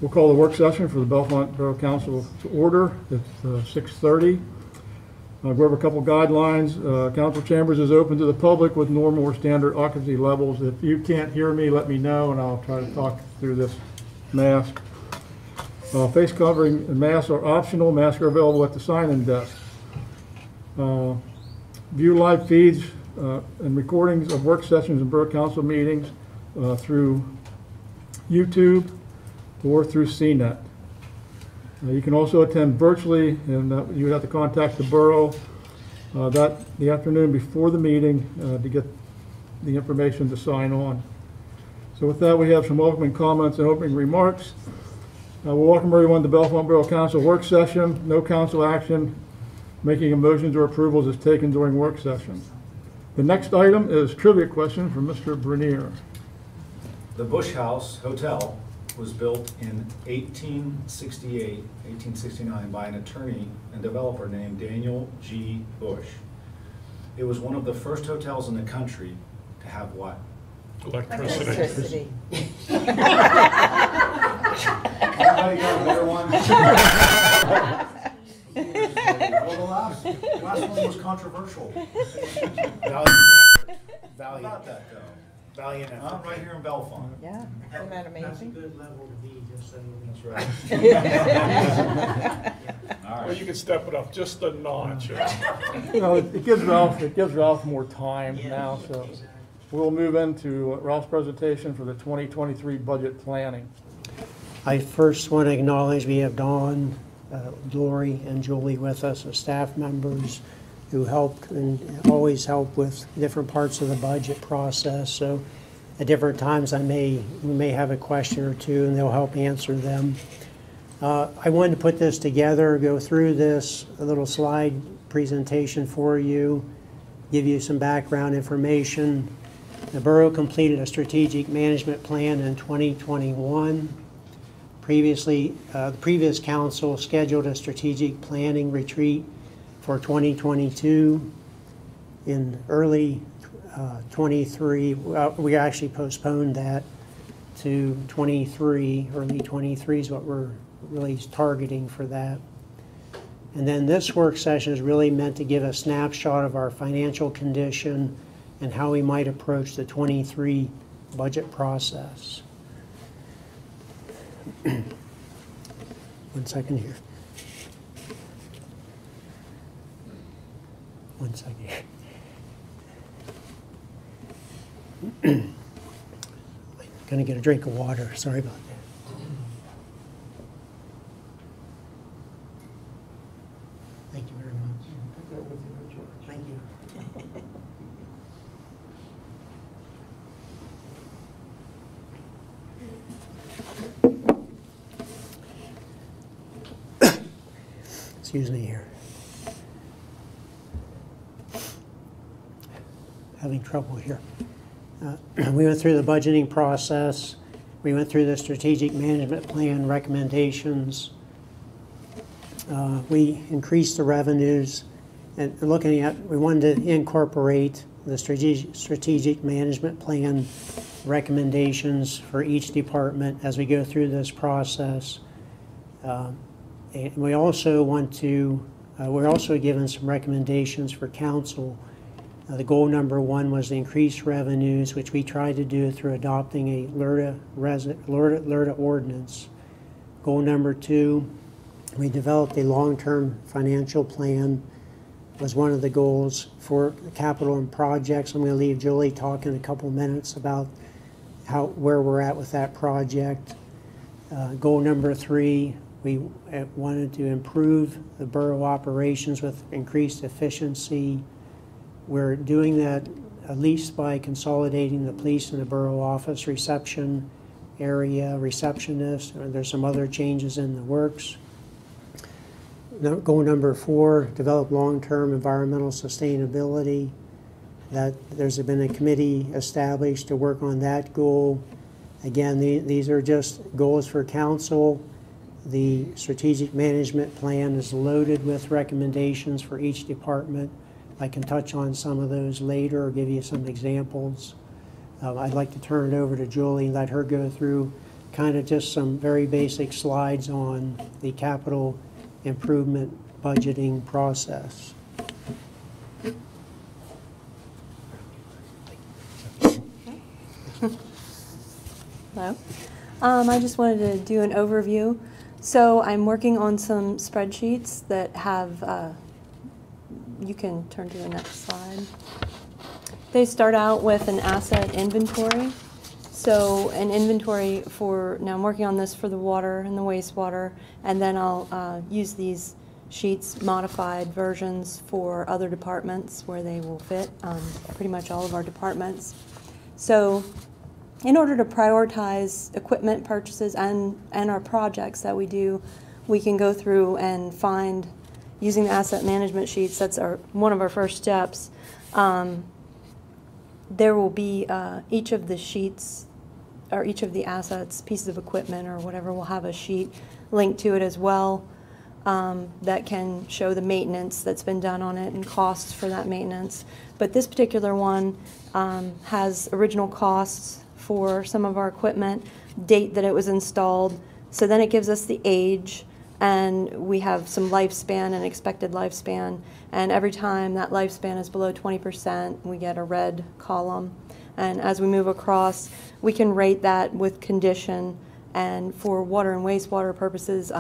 We'll call the work session for the Bellefonte Borough Council to order. It's 6:30. I'll go over a couple guidelines. Council chambers is open to the public with normal or standard occupancy levels. If you can't hear me, let me know and I'll try to talk through this mask. Face covering and masks are optional. Masks are available at the sign-in desk. View live feeds and recordings of work sessions and Borough Council meetings through YouTube or through CNET. You can also attend virtually, and you would have to contact the borough the afternoon before the meeting to get the information to sign on. So with that, we have some opening comments and opening remarks. We'll welcome everyone to Bellefonte Borough Council work session. No council action, making of motions or approvals is taken during work sessions. The next item is trivia question from Mr. Bernier. The Bush House Hotel was built in 1869 by an attorney and developer named Daniel G. Bush. It was one of the first hotels in the country to have what? Electricity. Anybody got a better one? Well, the last one was controversial. Valiant. About that though. Valiant. Right here in Bellefonte. Yeah, isn't that amazing? That's a good level to be, just so. That's right. All Well, right. you can step it up just a notch. You know, it gives Ralph more time now, so we'll move into Ralph's presentation for the 2023 budget planning. I first want to acknowledge we have Dawn, Lori, and Julie with us as staff members who help and always help with different parts of the budget process. So at different times we may have a question or two and they'll help answer them. I wanted to put this together, go through this, a little slide presentation for you, give you some background information. The borough completed a strategic management plan in 2021. Previously, the previous council scheduled a strategic planning retreat for 2022. In early 23, we actually postponed that to 23. Early 23 is what we're really targeting for that. And then this work session is really meant to give a snapshot of our financial condition and how we might approach the 23 budget process. 1 second here. 1 second here. I'm gonna get a drink of water. Sorry about that. Thank you very much. Thank you. Excuse me here. Having trouble here. We went through the budgeting process. We went through the strategic management plan recommendations. We increased the revenues and we wanted to incorporate the strategic management plan recommendations for each department as we go through this process. And we also we're also given some recommendations for council. The goal number 1 was to increase revenues, which we tried to do through adopting a LRTA ordinance. Goal number 2, we developed a long-term financial plan, was one of the goals for capital and projects. I'm going to leave Julie talk in a couple minutes about where we're at with that project. Goal number 3, we wanted to improve the borough operations with increased efficiency. We're doing that at least by consolidating the police and the borough office reception area, receptionist, and there's some other changes in the works. Goal number 4, develop long-term environmental sustainability. There's been a committee established to work on that goal. Again, these are just goals for council. The strategic management plan is loaded with recommendations for each department. I can touch on some of those later or give you some examples. I'd like to turn it over to Julie and let her go through kind of just some very basic slides on the capital improvement budgeting process. Hello. I just wanted to do an overview. So I'm working on some spreadsheets that have, you can turn to the next slide. They start out with an asset inventory. So an inventory for, now I'm working on this for the water and the wastewater, and then I'll use these sheets, modified versions for other departments where they will fit, pretty much all of our departments. So in order to prioritize equipment purchases and our projects that we do, we can go through and find, using the asset management sheets, that's one of our first steps. There will be each of the sheets, or each of the assets, pieces of equipment or whatever, will have a sheet linked to it as well that can show the maintenance that's been done on it and costs for that maintenance. But this particular one has original costs for some of our equipment, date that it was installed. So then it gives us the age, and we have some lifespan and expected lifespan. And every time that lifespan is below 20%, we get a red column. And as we move across, we can rate that with condition. And for water and wastewater purposes,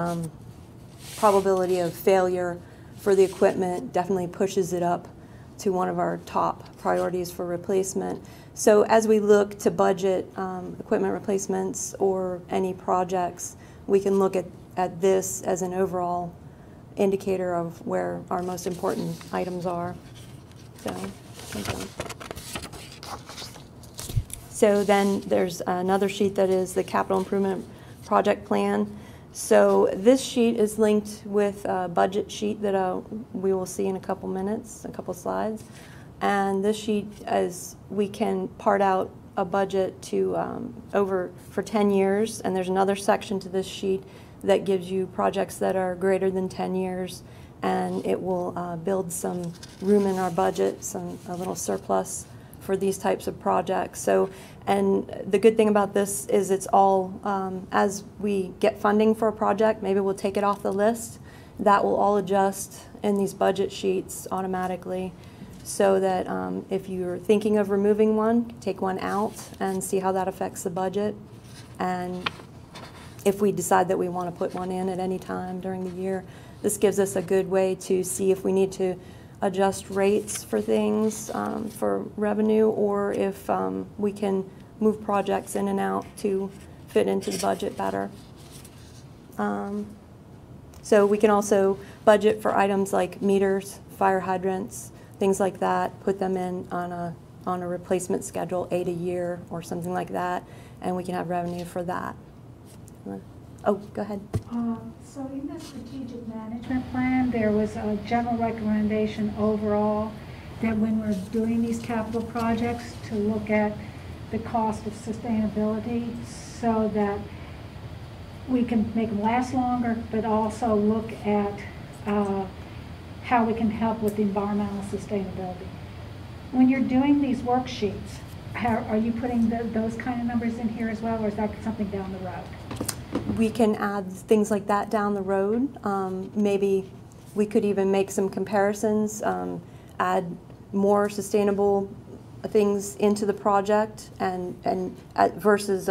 probability of failure for the equipment definitely pushes it up to one of our top priorities for replacement. So as we look to budget equipment replacements or any projects, we can look at this as an overall indicator of where our most important items are. So then there's another sheet that is the capital improvement project plan. So this sheet is linked with a budget sheet that we will see in a couple minutes, a couple slides. And this sheet, as we can part out a budget to for 10 years, and there's another section to this sheet that gives you projects that are greater than 10 years, and it will build some room in our budget, a little surplus for these types of projects. So, and the good thing about this is it's all, as we get funding for a project, maybe we'll take it off the list, that will all adjust in these budget sheets automatically, so that if you're thinking of removing one, take one out and see how that affects the budget. And if we decide that we want to put one in at any time during the year, this gives us a good way to see if we need to adjust rates for things for revenue, or if we can move projects in and out to fit into the budget better. So we can also budget for items like meters, fire hydrants, things like that, put them in on a replacement schedule, 8 a year or something like that, and we can have revenue for that. Oh, go ahead. So in the strategic management plan, there was a general recommendation overall that when we're doing these capital projects, to look at the cost of sustainability so that we can make them last longer, but also look at how we can help with environmental sustainability. When you're doing these worksheets, are you putting those kind of numbers in here as well, or is that something down the road? We can add things like that down the road. Maybe we could even make some comparisons, add more sustainable things into the project, and versus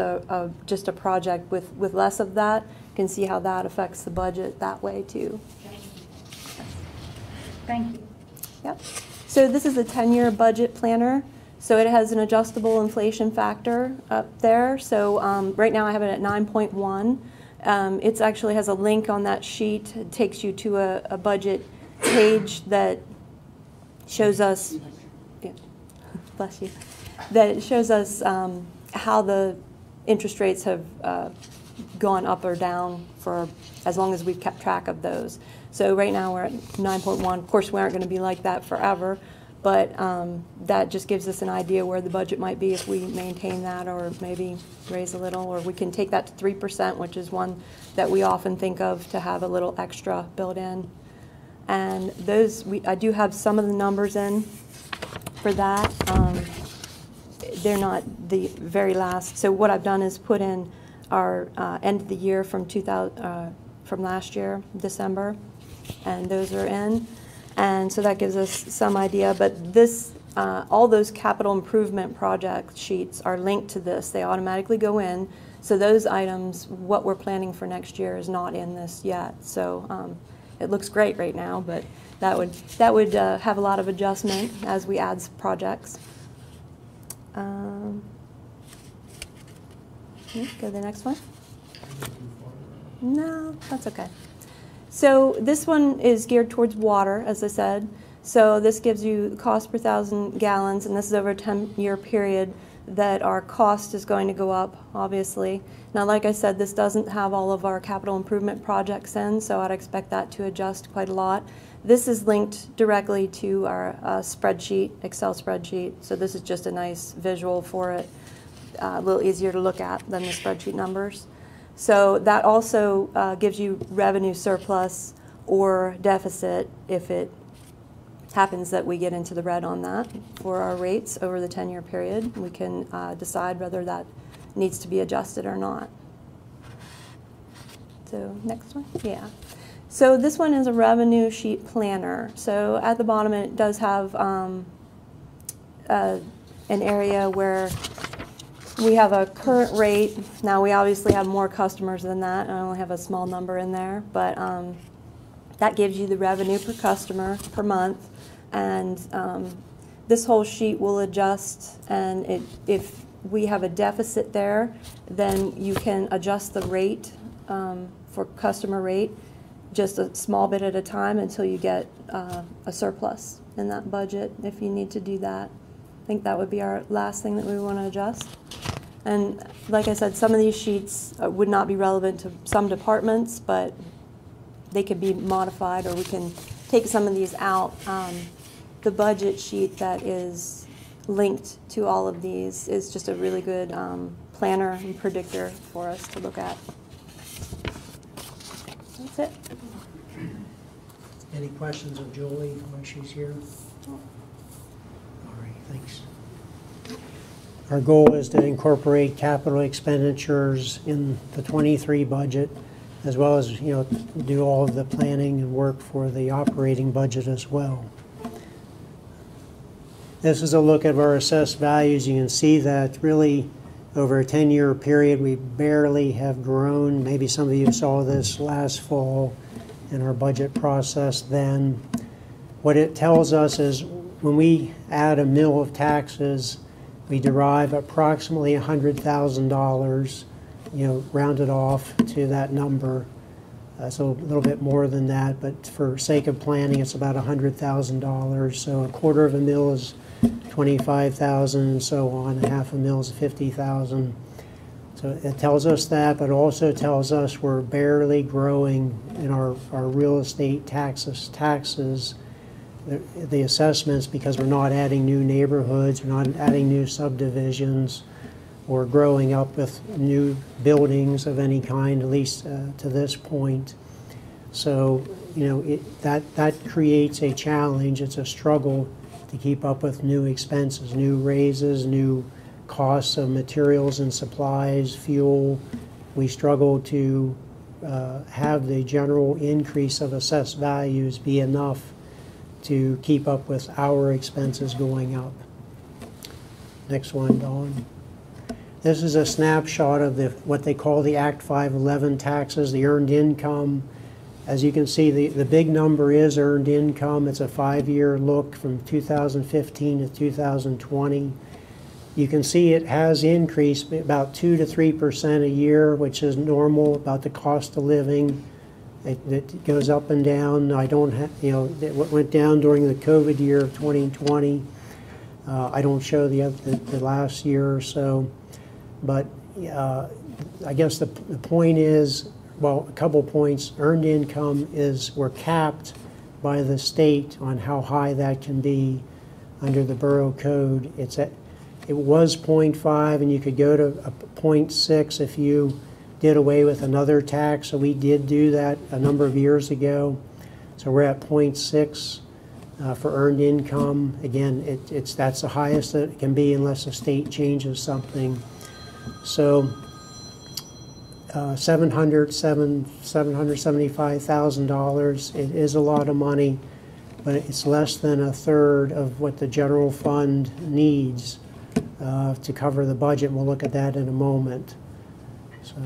just a project with less of that. You can see how that affects the budget that way too. Thank you. Yep. So this is a 10-year budget planner. So it has an adjustable inflation factor up there. So right now I have it at 9.1. It actually has a link on that sheet. It takes you to a budget page that shows us, yeah, bless you, that shows us how the interest rates have gone up or down for as long as we've kept track of those. So right now we're at 9.1. Of course, we aren't going to be like that forever, but that just gives us an idea where the budget might be if we maintain that, or maybe raise a little, or we can take that to 3%, which is one that we often think of to have a little extra built in. And those, I do have some of the numbers in for that. They're not the very last. So what I've done is put in our end of the year from from last year, December, and those are in. And so that gives us some idea, but this, all those capital improvement project sheets are linked to this. They automatically go in. So those items, what we're planning for next year is not in this yet. So it looks great right now, but that would have a lot of adjustment as we add projects. Go to the next one. No, that's okay. So this one is geared towards water, as I said. So this gives you cost per 1,000 gallons, and this is over a 10-year period that our cost is going to go up, obviously. Now, like I said, this doesn't have all of our capital improvement projects in, so I'd expect that to adjust quite a lot. This is linked directly to our spreadsheet, Excel spreadsheet, so this is just a nice visual for it, a little easier to look at than the spreadsheet numbers. So that also gives you revenue surplus or deficit if it happens that we get into the red on that for our rates over the 10-year period. We can decide whether that needs to be adjusted or not. So next one, yeah. So this one is a revenue sheet planner. So at the bottom it does have an area where we have a current rate. Now we obviously have more customers than that. I only have a small number in there, but that gives you the revenue per customer per month. And this whole sheet will adjust, and if we have a deficit there, then you can adjust the rate for customer rate just a small bit at a time until you get a surplus in that budget if you need to do that. I think that would be our last thing that we want to adjust. And like I said, some of these sheets would not be relevant to some departments, but they could be modified, or we can take some of these out. The budget sheet that is linked to all of these is just a really good planner and predictor for us to look at. That's it. Any questions of Julie while she's here? All right, thanks. Our goal is to incorporate capital expenditures in the 23 budget, as well as, do all of the planning and work for the operating budget as well. This is a look at our assessed values. You can see that really over a 10-year period, we barely have grown. Maybe some of you saw this last fall in our budget process then. What it tells us is when we add $1 million of taxes, we derive approximately $100,000, rounded off to that number. So a little bit more than that, but for sake of planning, it's about $100,000. So $250,000 is $25,000, and so on. $500,000 is $50,000. So it tells us that, but also tells us we're barely growing in our real estate taxes, the assessments, because we're not adding new neighborhoods, we're not adding new subdivisions, or growing up with new buildings of any kind, at least to this point. So, that creates a challenge. It's a struggle to keep up with new expenses, new raises, new costs of materials and supplies, fuel. We struggle to have the general increase of assessed values be enough to keep up with our expenses going up. Next one, Dawn. This is a snapshot of what they call the Act 511 taxes, the earned income. As you can see, the big number is earned income. It's a 5-year look from 2015 to 2020. You can see it has increased about 2 to 3% a year, which is normal, about the cost of living. It goes up and down. I don't have, it went down during the COVID year of 2020. I don't show the last year or so, but I guess the point is, well, a couple points. Earned income we're capped by the state on how high that can be under the borough code. It was 0.5, and you could go to a 0.6 if you did away with another tax. So we did do that a number of years ago. So we're at 0.6 for earned income. Again, that's the highest that it can be unless the state changes something. So $775,000. It is a lot of money, but it's less than a third of what the general fund needs to cover the budget. We'll look at that in a moment. So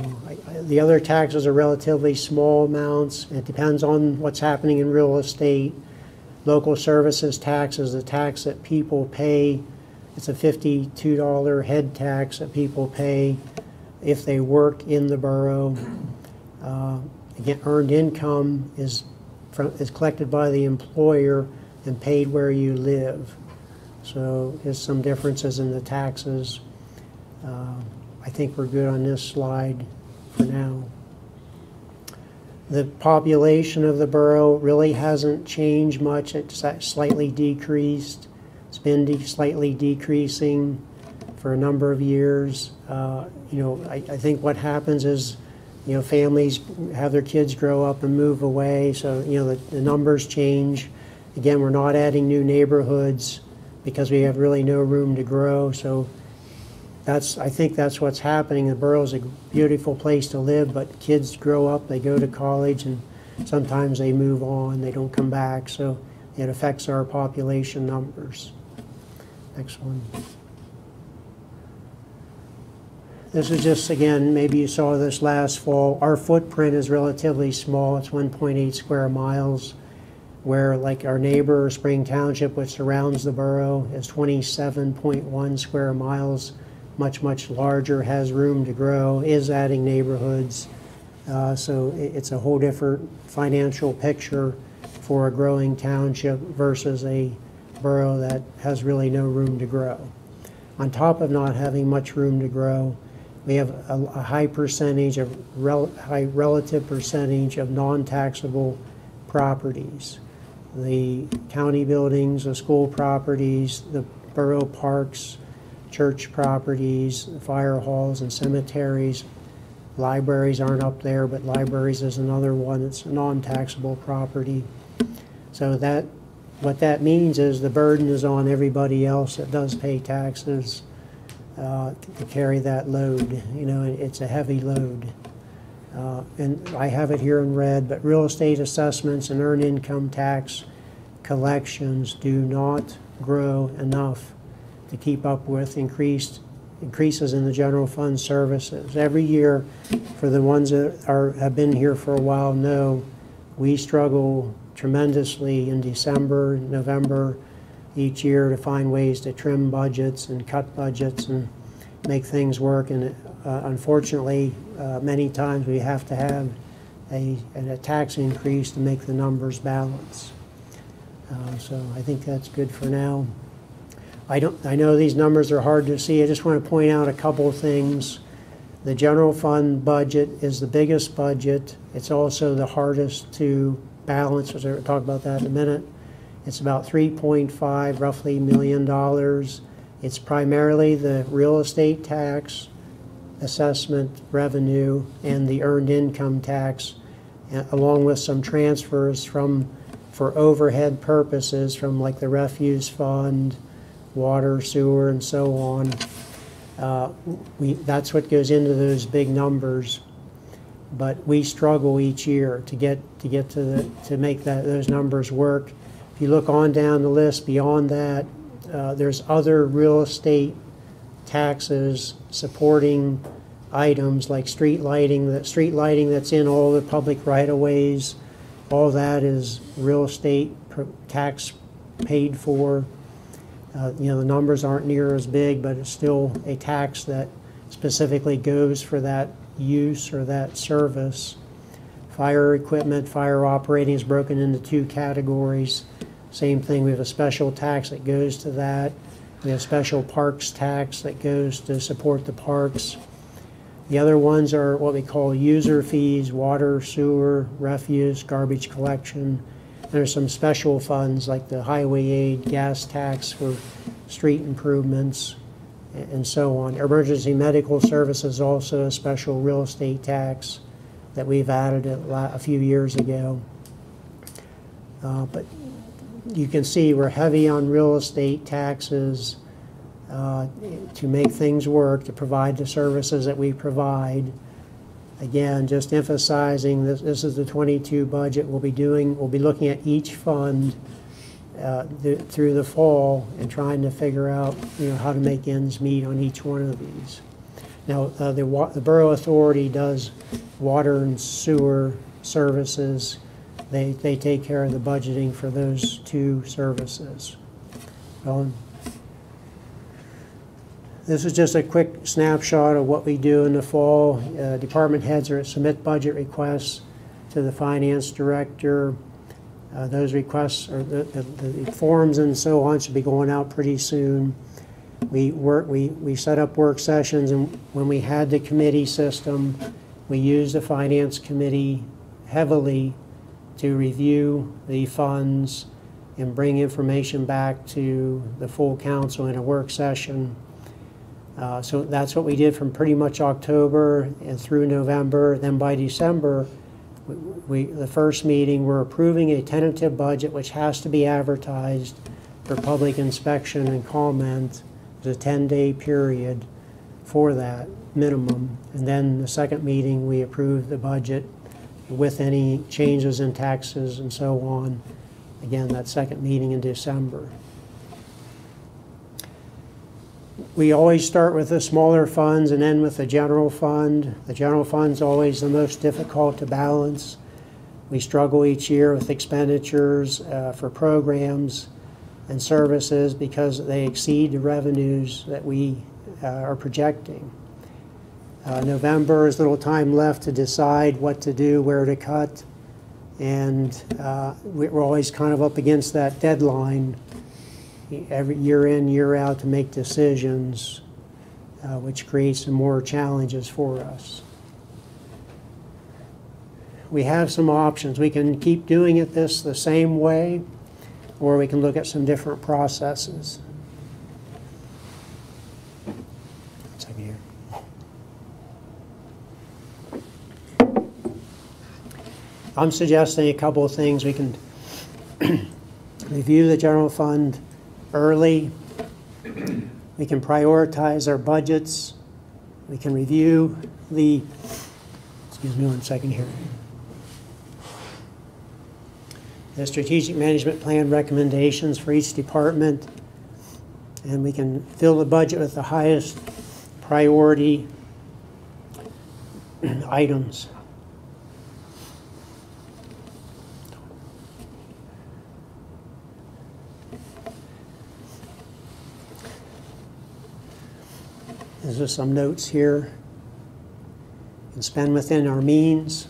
the other taxes are relatively small amounts. It depends on what's happening in real estate. Local services tax is the tax that people pay. It's a $52 head tax that people pay if they work in the borough. Again, earned income is collected by the employer and paid where you live. So there's some differences in the taxes. I think we're good on this slide for now. The population of the borough really hasn't changed much. It's slightly decreased. It's been slightly decreasing for a number of years. I think what happens is, families have their kids grow up and move away, so, the numbers change. Again, we're not adding new neighborhoods because we have really no room to grow, so I think that's what's happening. The borough's a beautiful place to live, but kids grow up, they go to college, and sometimes they move on, they don't come back, so it affects our population numbers. Next one. This is just, again, maybe you saw this last fall. Our footprint is relatively small. It's 1.8 square miles, where like our neighbor, Spring Township, which surrounds the borough, is 27.1 square miles. Much larger, has room to grow, is adding neighborhoods. So it's a whole different financial picture for a growing township versus a borough that has really no room to grow. On top of not having much room to grow, we have a high relative percentage of non-taxable properties. The county buildings, the school properties, the borough parks, church properties, fire halls and cemeteries. Libraries aren't up there, but libraries is another one. It's a non-taxable property. So what that means is the burden is on everybody else that does pay taxes to carry that load. It's a heavy load. And I have it here in red, but real estate assessments and earned income tax collections do not grow enough to keep up with increases in the general fund services. Every year, for the ones that have been here for a while know, we struggle tremendously in December, November, each year to find ways to trim budgets and cut budgets and make things work. And unfortunately, many times we have to have a tax increase to make the numbers balance. So I think that's good for now. I know these numbers are hard to see. I just want to point out a couple of things. The general fund budget is the biggest budget. It's also the hardest to balance. We'll talk about that in a minute. It's about $3.5 roughly million. It's primarily the real estate tax, assessment revenue, and the earned income tax, along with some transfers for overhead purposes from like the refuse fund, water, sewer, and so on. That's what goes into those big numbers. But we struggle each year to make those numbers work. If you look on down the list beyond that, there's other real estate taxes supporting items like street lighting that's in all the public right-of-ways. All that is real estate tax paid for. The numbers aren't near as big, but it's still a tax that specifically goes for that use or that service. Fire equipment, fire operating is broken into two categories. Same thing, we have a special tax that goes to that. We have special parks tax that goes to support the parks. The other ones are what we call user fees, water, sewer, refuse, garbage collection. There's some special funds like the highway aid, gas tax for street improvements, and so on. Emergency medical services also a special real estate tax that we've added a few years ago. But you can see we're heavy on real estate taxes to make things work, to provide the services that we provide. Again, just emphasizing this is the 22 budget. We'll be looking at each fund through the fall and trying to figure out, how to make ends meet on each one of these. Now, the Borough Authority does water and sewer services. They take care of the budgeting for those two services. This is just a quick snapshot of what we do in the fall. Department heads are to submit budget requests to the finance director. Those requests, or the forms and so on, should be going out pretty soon. We set up work sessions, and when we had the committee system, we used the finance committee heavily to review the funds and bring information back to the full council in a work session. So that's what we did from pretty much October and through November. Then by December, the first meeting, we're approving a tentative budget which has to be advertised for public inspection and comment. There's a 10-day period for that minimum. And then the second meeting, we approve the budget with any changes in taxes and so on. Again, that second meeting in December. We always start with the smaller funds and end with the general fund. The general fund's always the most difficult to balance. We struggle each year with expenditures for programs and services because they exceed the revenues that we are projecting. November is little time left to decide what to do, where to cut, and we're always kind of up against that deadline every year in, year out to make decisions, which creates some more challenges for us. We have some options. We can keep doing it the same way, or we can look at some different processes. One second here. I'm suggesting a couple of things. We can review the general fund early. We can prioritize our budgets. We can review excuse me one second here. The strategic management plan recommendations for each department, and we can fill the budget with the highest priority items. These are some notes here. And spend within our means.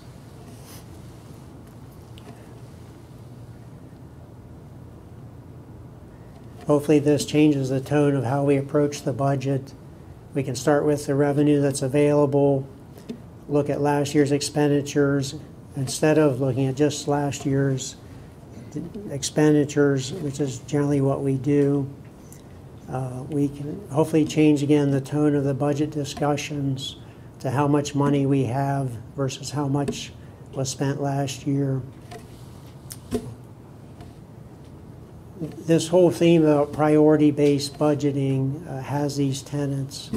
Hopefully this changes the tone of how we approach the budget. We can start with the revenue that's available, look at last year's expenditures, instead of looking at just last year's expenditures, which is generally what we do. We can hopefully change again the tone of the budget discussions to how much money we have versus how much was spent last year. This whole theme about priority-based budgeting has these tenets.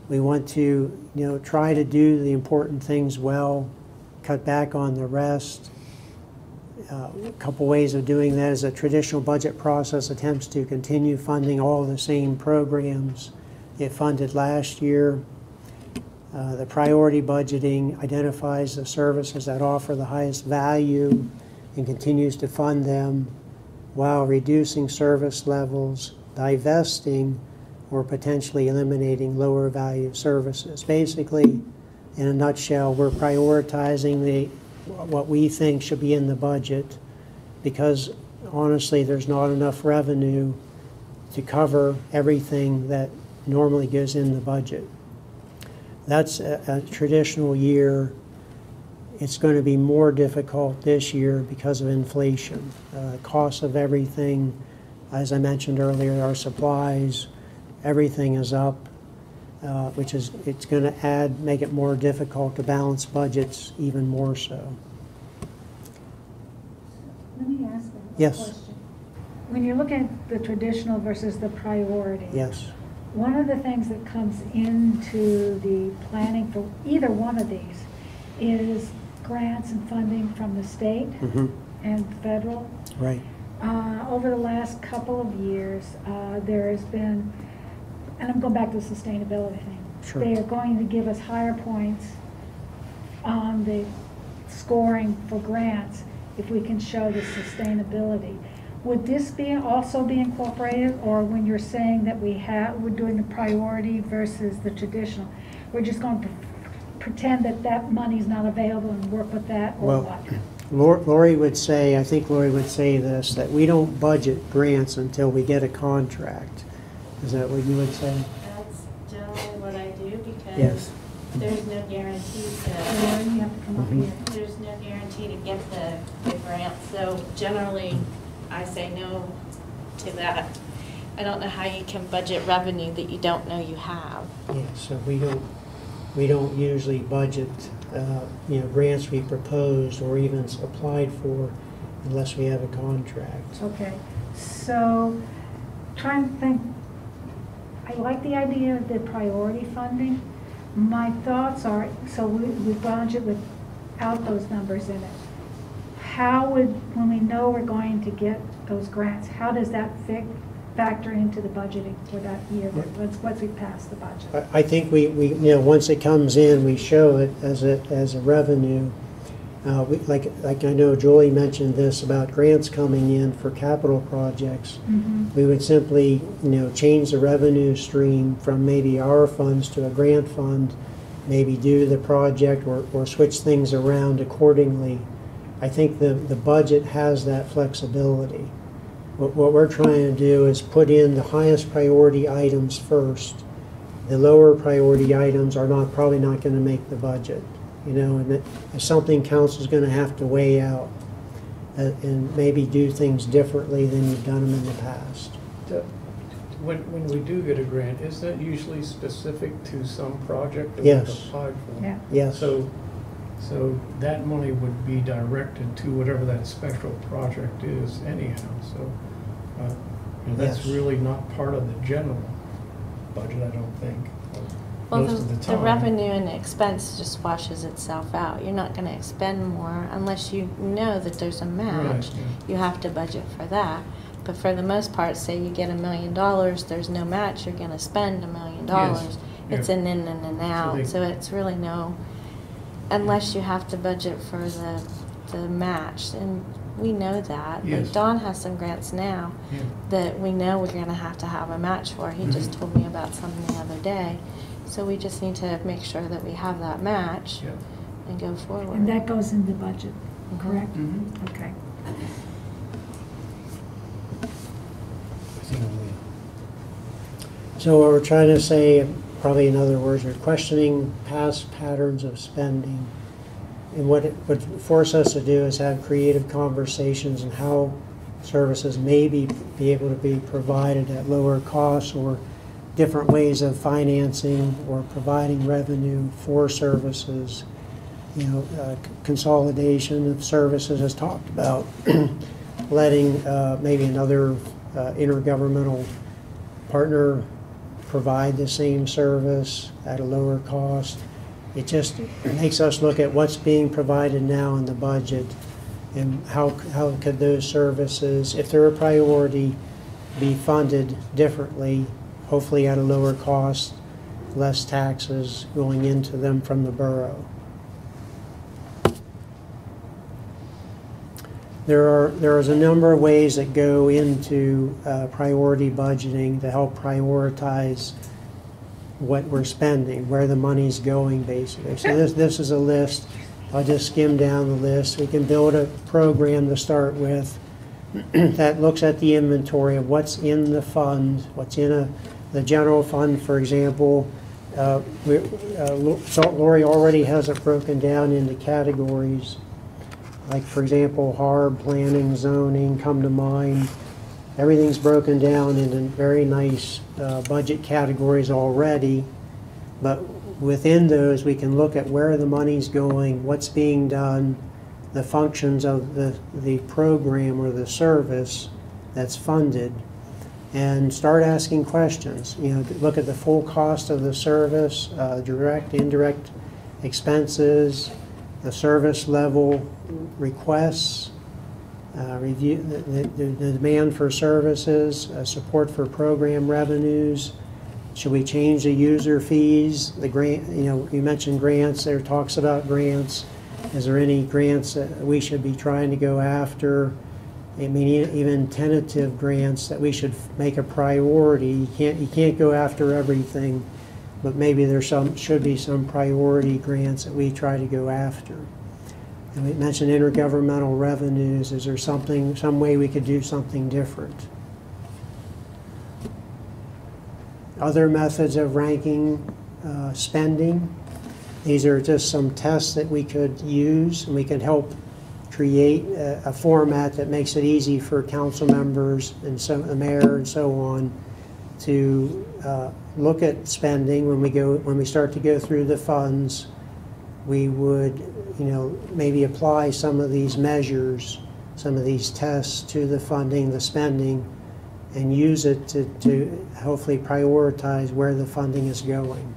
We want to, try to do the important things well, cut back on the rest. A couple ways of doing that is a traditional budget process attempts to continue funding all the same programs it funded last year. The priority budgeting identifies the services that offer the highest value and continues to fund them while reducing service levels, divesting, or potentially eliminating lower value services. Basically, in a nutshell, we're prioritizing what we think should be in the budget because honestly there's not enough revenue to cover everything that normally goes in the budget. That's a traditional year. It's going to be more difficult this year because of inflation. Cost of everything, as I mentioned earlier, our supplies, everything is up. It's going to make it more difficult to balance budgets even more so. Let me ask a Yes. question. When you look at the traditional versus the priority, Yes. one of the things that comes into the planning for either one of these is grants and funding from the state Mhm. and federal. Right. Over the last couple of years, there has been, and I'm going back to the sustainability thing. Sure. They are going to give us higher points on the scoring for grants if we can show the sustainability. Would this also be incorporated, or when you're saying that we're doing the priority versus the traditional, we're just going to pretend that that money's not available and work with that, or Well, what? Lori would say, I think Lori would say this, that we don't budget grants until we get a contract. Is that what you would say? That's generally what I do because Yes. there's no guarantee Or to, you have to come up Mhm. here. there's no guarantee to get the grant. So generally, I say no to that. I don't know how you can budget revenue that you don't know you have. Yeah, so we don't usually budget, grants we proposed or even applied for unless we have a contract. Okay, so trying to think, I like the idea of the priority funding. My thoughts are, so we budget without those numbers in it. How would, when we know we're going to get those grants, how does that factor into the budgeting for that year, once we pass the budget? I think we once it comes in, we show it as a revenue. Like I know Julie mentioned this about grants coming in for capital projects. Mhm. We would simply, change the revenue stream from maybe our funds to a grant fund, maybe do the project or switch things around accordingly. I think the budget has that flexibility. What we're trying to do is put in the highest priority items first. The lower priority items are probably not going to make the budget, and it's something council's going to have to weigh out and maybe do things differently than you've done them in the past. When we do get a grant, is that usually specific to some project that Yes. we've applied for? Yeah. Yes. So that money would be directed to whatever that special project is anyhow, so that's Yes. really not part of the general budget, I don't think, Well, most of the the time. revenue and the expense just washes itself out. You're not going to expend more unless you know that there's a match. Right, yeah. You have to budget for that. But for the most part, say you get $1 million, there's no match, you're going to spend $1 million. Yes, It's yeah. an in and an out, they- so it's really no, unless you have to budget for the match. And we know that. Yes. Like Don has some grants now Yeah. that we know we're going to have a match for. He just Mhm. told me about some the other day. So we just need to make sure that we have that match Yeah. and go forward. And that goes in the budget, correct? Mhm. Okay. So what we're trying to say, probably in other words, we're questioning past patterns of spending. And what it would force us to do is have creative conversations on how services may be able to be provided at lower costs or different ways of financing or providing revenue for services. Consolidation of services as talked about, letting maybe another intergovernmental partner provide the same service at a lower cost. It just makes us look at what's being provided now in the budget and how could those services, if they're a priority, be funded differently, hopefully at a lower cost, less taxes going into them from the borough. There is a number of ways that go into priority budgeting to help prioritize what we're spending, where the money's going, basically. So this is a list. I'll just skim down the list. We can build a program to start with that looks at the inventory of what's in the fund, what's in the general fund, for example. Lori already has it broken down into categories. Like, for example, HARB, planning, zoning, come to mind. Everything's broken down into very nice budget categories already. But within those, we can look at where the money's going, what's being done, the functions of the program or the service that's funded, and start asking questions. Look at the full cost of the service, direct, indirect expenses, the service level requests, review the demand for services, support for program revenues. Should we change the user fees? The grant, you mentioned grants. There talks about grants. Is there any grants that we should be trying to go after? I mean, even tentative grants that we should make a priority. You can't go after everything, but maybe there should be some priority grants that we try to go after. And we mentioned intergovernmental revenues. Is there some way we could do something different? Other methods of ranking spending. These are just some tests that we could use, and we can help create a format that makes it easy for council members and the mayor and so on to look at spending. When we start to go through the funds, we would maybe apply some of these measures, some of these tests to the funding, the spending, and use it to hopefully prioritize where the funding is going.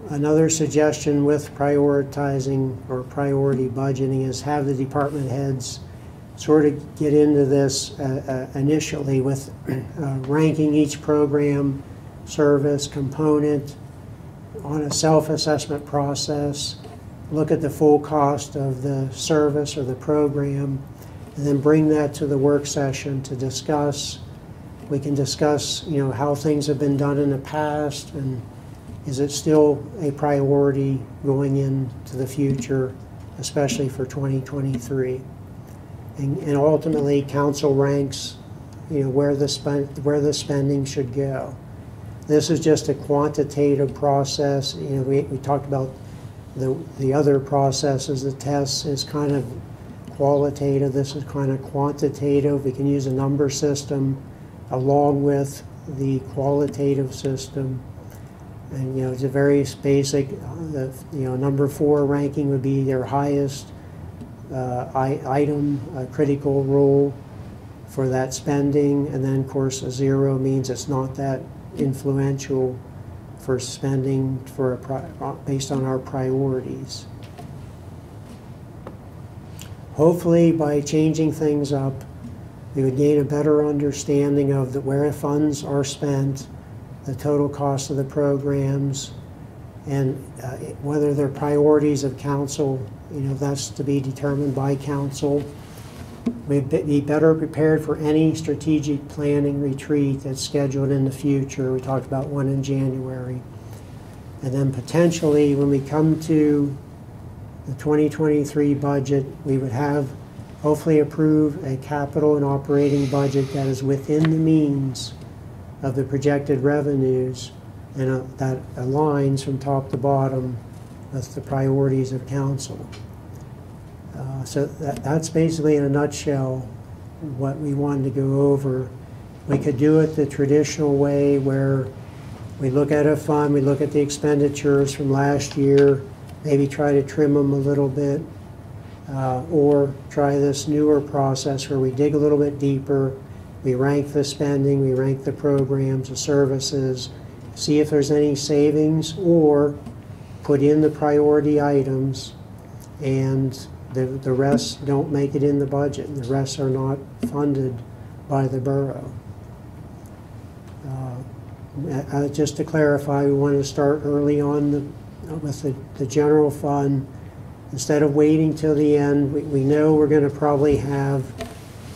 Another suggestion with prioritizing or priority budgeting is have the department heads sort of get into this initially with ranking each program, service, component on a self-assessment process, look at the full cost of the service or the program, and then bring that to the work session to discuss. We can discuss, how things have been done in the past, and is it still a priority going into the future, especially for 2023? And ultimately, council ranks, where the spending should go. This is just a quantitative process. We talked about the other processes. The tests is kind of qualitative. This is kind of quantitative. We can use a number system along with the qualitative system. And it's a very basic. Number 4 ranking would be their highest item, critical role for that spending, and then of course a 0 means it's not that influential for spending based on our priorities. Hopefully, by changing things up, we would gain a better understanding of where funds are spent, the total cost of the programs, and whether they're priorities of council. That's to be determined by council. We'd be better prepared for any strategic planning retreat that's scheduled in the future. We talked about one in January. And then potentially when we come to the 2023 budget, we would have hopefully approve a capital and operating budget that is within the means of the projected revenues, and that aligns from top to bottom with the priorities of council. So that's basically in a nutshell what we wanted to go over. We could do it the traditional way where we look at a fund, we look at the expenditures from last year, maybe try to trim them a little bit, or try this newer process where we dig a little bit deeper, we rank the spending, we rank the programs, the services, see if there's any savings, or put in the priority items, and the rest don't make it in the budget, and the rest are not funded by the borough. Just to clarify, we want to start early on with the general fund. Instead of waiting till the end, we know we're going to probably have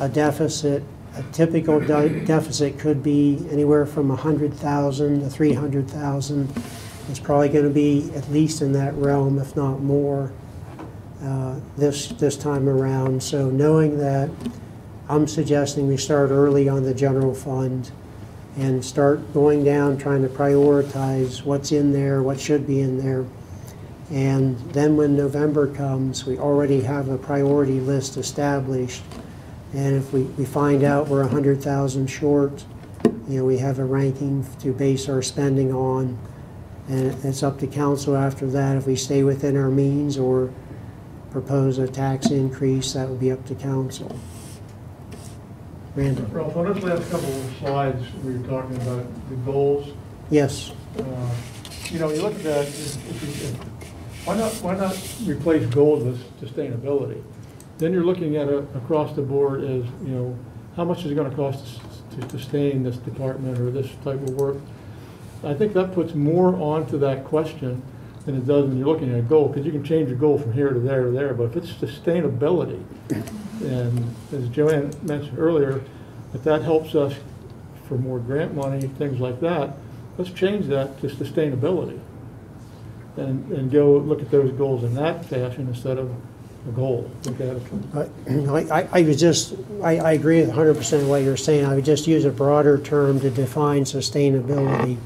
a deficit. A typical deficit could be anywhere from 100,000 to 300,000. It's probably going to be at least in that realm, if not more, this time around. So knowing that, I'm suggesting we start early on the general fund and start going down, trying to prioritize what's in there, what should be in there. And then when November comes, we already have a priority list established. And if we find out we're 100,000 short, we have a ranking to base our spending on. And it's up to council after that. If we stay within our means or propose a tax increase, that would be up to council. Randy? Ralph, on those last couple of slides, we were talking about the goals. Yes. You know, you look at that, why not replace goals with sustainability? Then you're looking at it across the board as, you know, how much is it gonna cost to sustain this department or this type of work? I think that puts more onto that question than it does when you're looking at a goal, because you can change a goal from here to there to there, but if it's sustainability, and as Joanne mentioned earlier, if that helps us for more grant money, things like that, let's change that to sustainability. And go look at those goals in that fashion instead of a goal. Look at it. I agree with 100% of what you're saying. I would just use a broader term to define sustainability,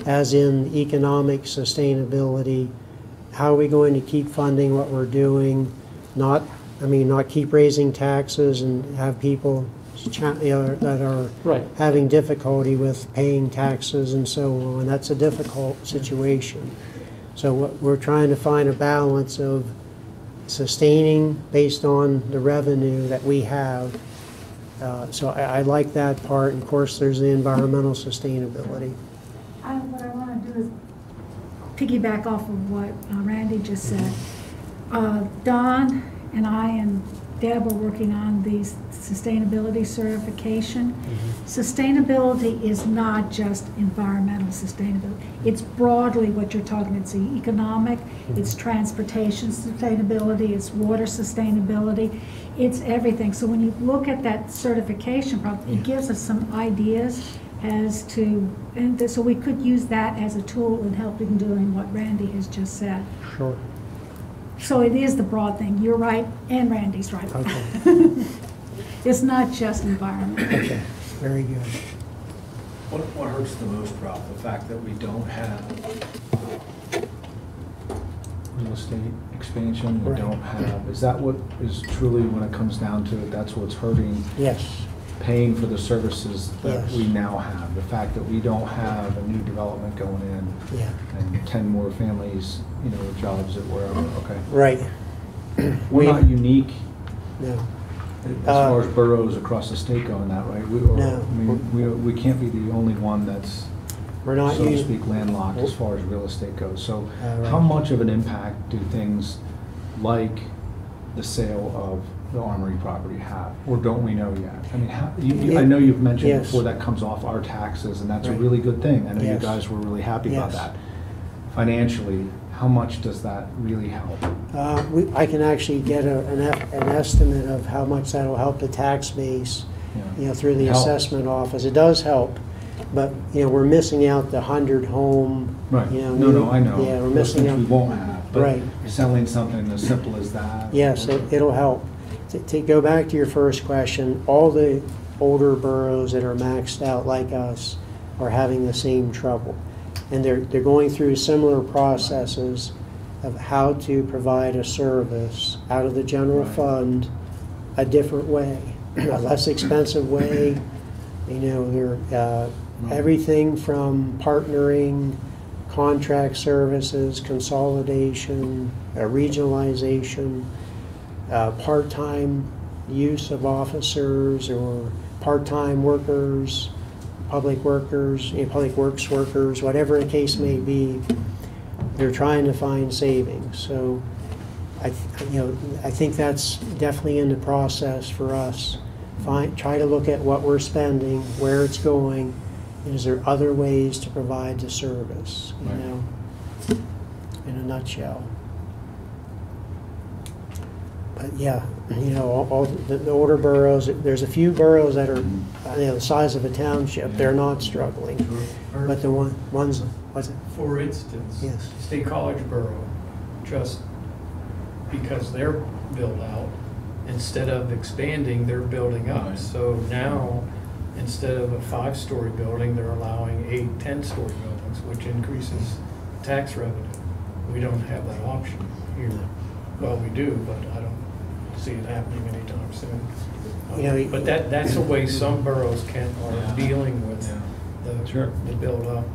as in economic sustainability. How are we going to keep funding what we're doing? Not keep raising taxes and have people that are Right. having difficulty with paying taxes and so on. That's a difficult situation. So we're trying to find a balance of sustaining based on the revenue that we have. So I like that part. And of course, there's the environmental sustainability. What I want to do is piggyback off of what Randy just said. Don and I and Deb are working on the sustainability certification. Sustainability is not just environmental sustainability. It's broadly what you're talking about. It's the economic, it's transportation sustainability, it's water sustainability, it's everything. So when you look at that certification problem, it gives us some ideas as to, and so we could use that as a tool in helping doing what Randy has just said. Sure. So it is the broad thing. You're right, and Randy's right. Okay. It's not just environment. Okay. Very good. What hurts the most, Ralph? The fact that we don't have real estate expansion, we Right. don't have, is that what is truly, when it comes down to it, that's what's hurting? Yes. Paying for the services that Yes. we now have, the fact that we don't have a new development going in Yeah. and 10 more families, you know, jobs at wherever, okay? Right. We're not unique No. as far as boroughs across the state go in that, right? No. We can't be the only one that's, We're not. so to speak, landlocked as far as real estate goes. So Right. how much of an impact do things like the sale of the Armory property have, or don't we know yet? I mean, I know you've mentioned Yes. before that comes off our taxes, and that's a Right. really good thing. I know you Yes. guys were really happy about Yes. that. Financially, how much does that really help? I can actually get an estimate of how much that'll help the tax base, Yeah. through the Help. assessment office. It does help, but, we're missing out the 100 home. Right. No, I know. Yeah, we're Those missing things out. we won't have, but Right. selling something as simple as that. Yes, it'll help. To go back to your first question, all the older boroughs that are maxed out like us are having the same trouble. And they're going through similar processes of how to provide a service out of the general Right. fund a different way, a less expensive way. Everything from partnering, contract services, consolidation, regionalization, part-time use of officers or part-time workers, public workers, public works workers, whatever the case may be, they're trying to find savings. So I think that's definitely in the process for us. Try to look at what we're spending, where it's going, and is there other ways to provide the service, in a nutshell. But yeah, all the older boroughs, there's a few boroughs that are, the size of a township, they're not struggling. But the ones, what's it? For instance, Yes. State College Borough, just because they're built out, instead of expanding, they're building up. Right. So now, instead of a 5-story building, they're allowing 8 10-story buildings, which increases tax revenue. We don't have that option here. Well, we do, but I don't see it happening anytime soon. But that's a way some boroughs are dealing with Sure. the build up.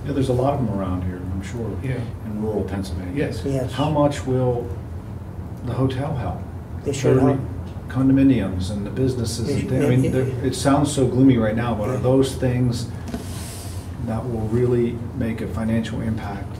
Yeah, there's a lot of them around here, I'm sure, Yeah. in rural Pennsylvania. Yes. Yes. How much will the hotel help? It should help. condominiums and the businesses and things. I mean, it sounds so gloomy right now, but are those things that will really make a financial impact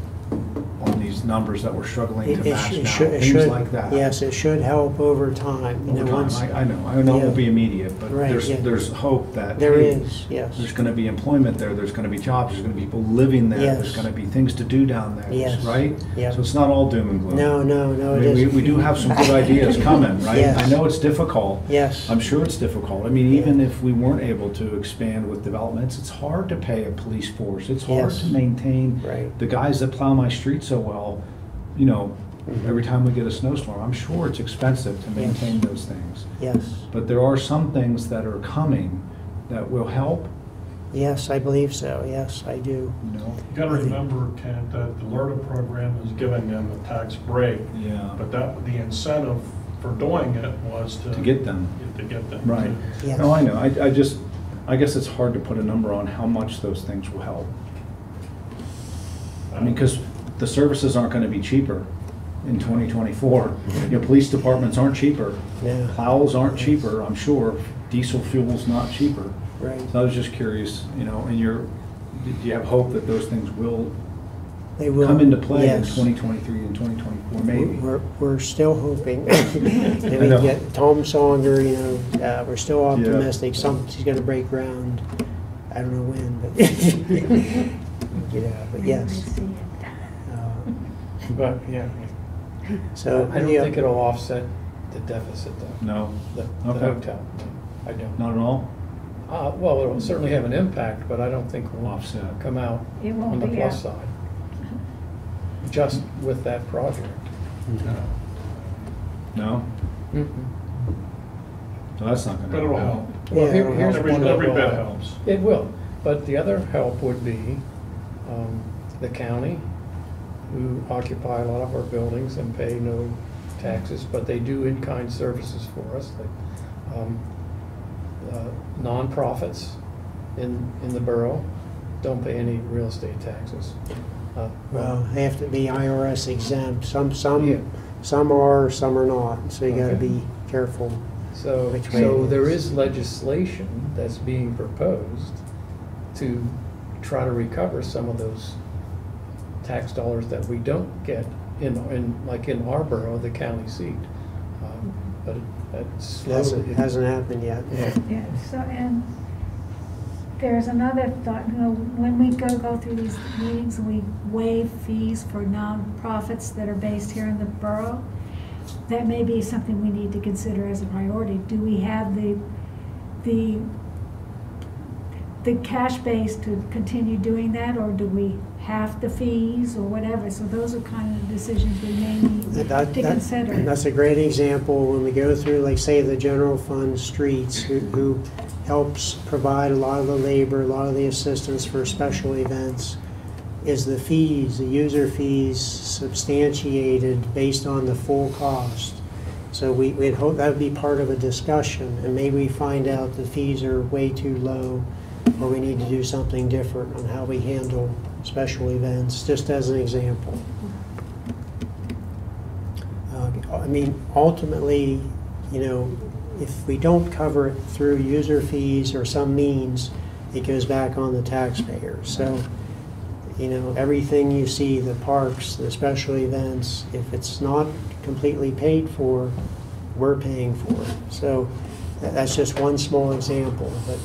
on these numbers that we're struggling to match now? Things like that. Yes, it should help over time. Over time, I know it won't be immediate, but Right, yeah. there's hope that There hey, is, yes. there's going to be employment there, there's going to be jobs, there's going to be people living there, Yes. there's going to be things to do down there, Yes. right? Yeah. So it's not all doom and gloom. No, I it mean, isn't. we do have some good ideas coming, right? Yes. I know it's difficult. Yes. I'm sure it's difficult. I mean, even if we weren't able to expand with developments, it's hard to pay a police force. It's hard Yes. to maintain Right. the guys that plow my street so well, you know, Mm-hmm. every time we get a snowstorm. I'm sure it's expensive to maintain those things. Yes. But there are some things that are coming that will help, Yes, I believe so. Yes, I do. you know? You gotta remember, Kent, that the LERTA program is giving them a tax break, Yeah. but the incentive for doing it was To get them. To get them. Right. Yes. No, I know. I guess it's hard to put a number on how much those things will help. I mean, because the services aren't going to be cheaper in 2024. You know, police departments aren't cheaper. Yeah. Plows aren't cheaper, I'm sure. Diesel fuel's not cheaper. Right. So I was just curious, you know, and do you have hope that those things will They will. come into play in Yes. 2023 and 2024, maybe? We're still hoping. And I we know. get Tom Songer, you know, we're still optimistic. Yeah. He's gonna break ground. I don't know when, but, but yes. But, yeah, So. I don't yeah. think it'll offset the deficit though, No, the Okay. hotel. I don't. not at all? Well, it'll certainly have an impact, but I don't think we'll Offset. come out It on won't the be, plus side. Just with that project. No? So that's not going to But it'll help. help. Well, Yeah, here's Every one that every will bit help. helps. It will, but the other help would be the county, who occupy a lot of our buildings and pay no taxes, but they do in-kind services for us. Nonprofits in the borough don't pay any real estate taxes. Well, they have to be IRS exempt. Yeah. Some are, some are not. So you gotta Okay. be careful. So, Which way it there is. is legislation that's being proposed to try to recover some of those tax dollars that we don't get like in our borough, the county seat. But it's slowly. Hasn't happened yet. Yeah. Yeah, so, and there's another thought, you know, when we go through these meetings and we waive fees for nonprofits that are based here in the borough, that may be something we need to consider as a priority. Do we have the cash base to continue doing that, or do we half the fees or whatever? So those are kind of decisions we may need to consider. That's a great example when we go through, like, say, the general fund streets, who helps provide a lot of the labor, a lot of the assistance for special events. Is the fees, the user fees, substantiated based on the full cost? So we'd hope that would be part of a discussion, and maybe we find out the fees are way too low, or we need to do something different on how we handle special events, just as an example. I mean, ultimately, you know, if we don't cover it through user fees or some means, it goes back on the taxpayer. So, you know, everything you see, the parks, the special events, if it's not completely paid for, we're paying for it. So that's just one small example, but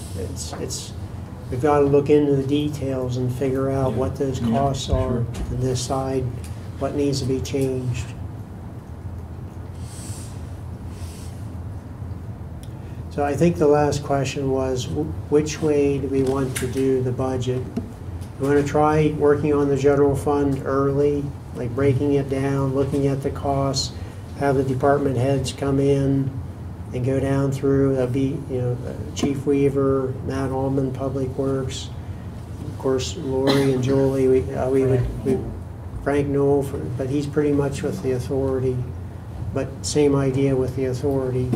we've got to look into the details and figure out what those costs are and decide what needs to be changed. So I think the last question was, which way do we want to do the budget? We want to try working on the general fund early, like breaking it down, looking at the costs, have the department heads come in and go down through. That'll be, you know, Chief Weaver, Matt Allman, Public Works, of course, Lori and Julie. Frank Newell, but he's pretty much with the authority, but same idea with the authority.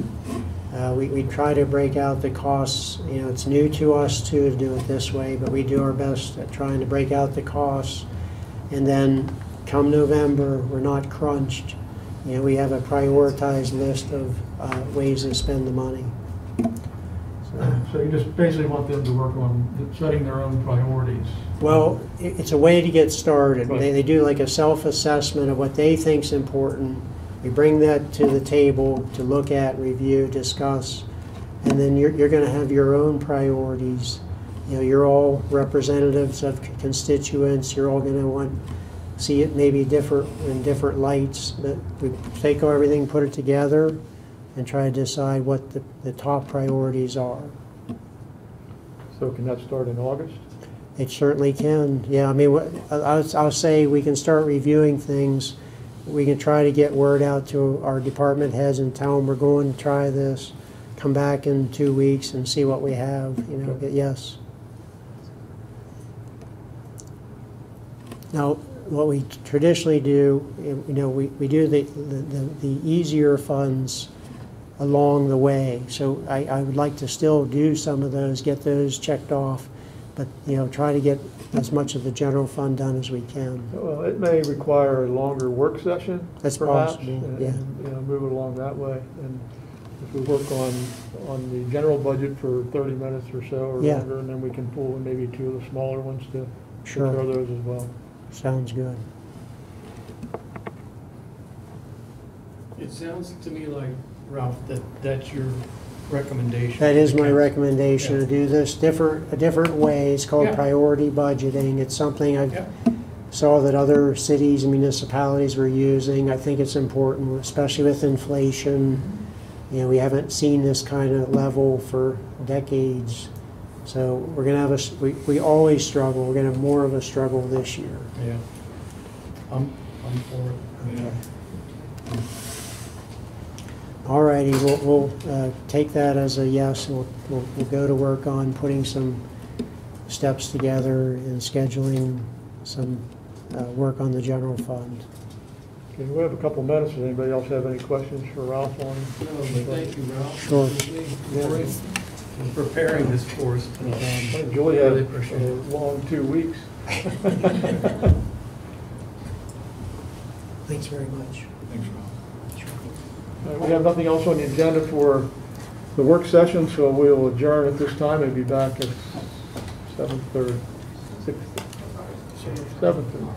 We try to break out the costs. You know, it's new to us too to do it this way, but we do our best at trying to break out the costs. And then come November, we're not crunched. you know, we have a prioritized list of ways to spend the money. So you just basically want them to work on setting their own priorities. Well, it's a way to get started. Right. They do like a self-assessment of what they think's important. We bring that to the table to look at, review, discuss, and then you're going to have your own priorities. You know, you're all representatives of constituents. You're all going to want to see it maybe different in different lights. But we take everything, put it together, and try to decide what the top priorities are. So can that start in August? It certainly can. Yeah, I mean, I'll say we can start reviewing things. We can try to get word out to our department heads and tell them we're going to try this. Come back in 2 weeks and see what we have. You know, Okay. yes. Now, what we traditionally do, you know, we do the easier funds along the way. So I would like to still do some of those, get those checked off, but, you know, try to get as much of the general fund done as we can. Well, it may require a longer work session, That's perhaps, possible, and, yeah. you know, move it along that way. And if we work on the general budget for 30 minutes or so or Yeah. longer, and then we can pull in maybe two of the smaller ones to Sure. take care of those as well. Sounds good. It sounds to me like, Ralph, that's your recommendation. That is my Okay. recommendation, to Yeah. do this a different way. It's called Yeah. priority budgeting. It's something I Yeah. saw that other cities and municipalities were using. I think it's important, especially with inflation. You know, we haven't seen this kind of level for decades. So we're gonna have we always struggle. We're gonna have more of a struggle this year. Yeah. I'm for it. Yeah. All righty, we'll take that as a yes. We'll go to work on putting some steps together and scheduling some work on the general fund. Okay, we have a couple minutes. Does anybody else have any questions for Ralph on? No, but thank you, Ralph. Sure. Yeah. For preparing this for us. I think Julie had Really a appreciate it. long 2 weeks. Thanks very much. Thanks, Ralph. We have nothing else on the agenda for the work session, so we'll adjourn at this time and be back at 7:30, 7:30.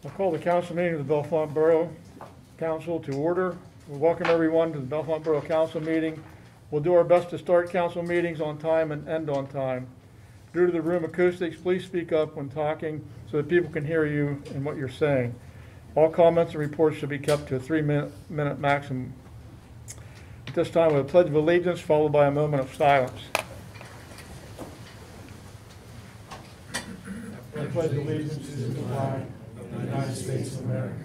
I'll call the council meeting of the Bellefonte Borough Council to order. We welcome everyone to the Bellefonte Borough Council meeting. We'll do our best to start council meetings on time and end on time. Due to the room acoustics, please speak up when talking so that people can hear you and what you're saying. All comments and reports should be kept to a 3-minute maximum. At this time, we have a pledge of allegiance followed by a moment of silence. I pledge allegiance to the flag of the United States of America,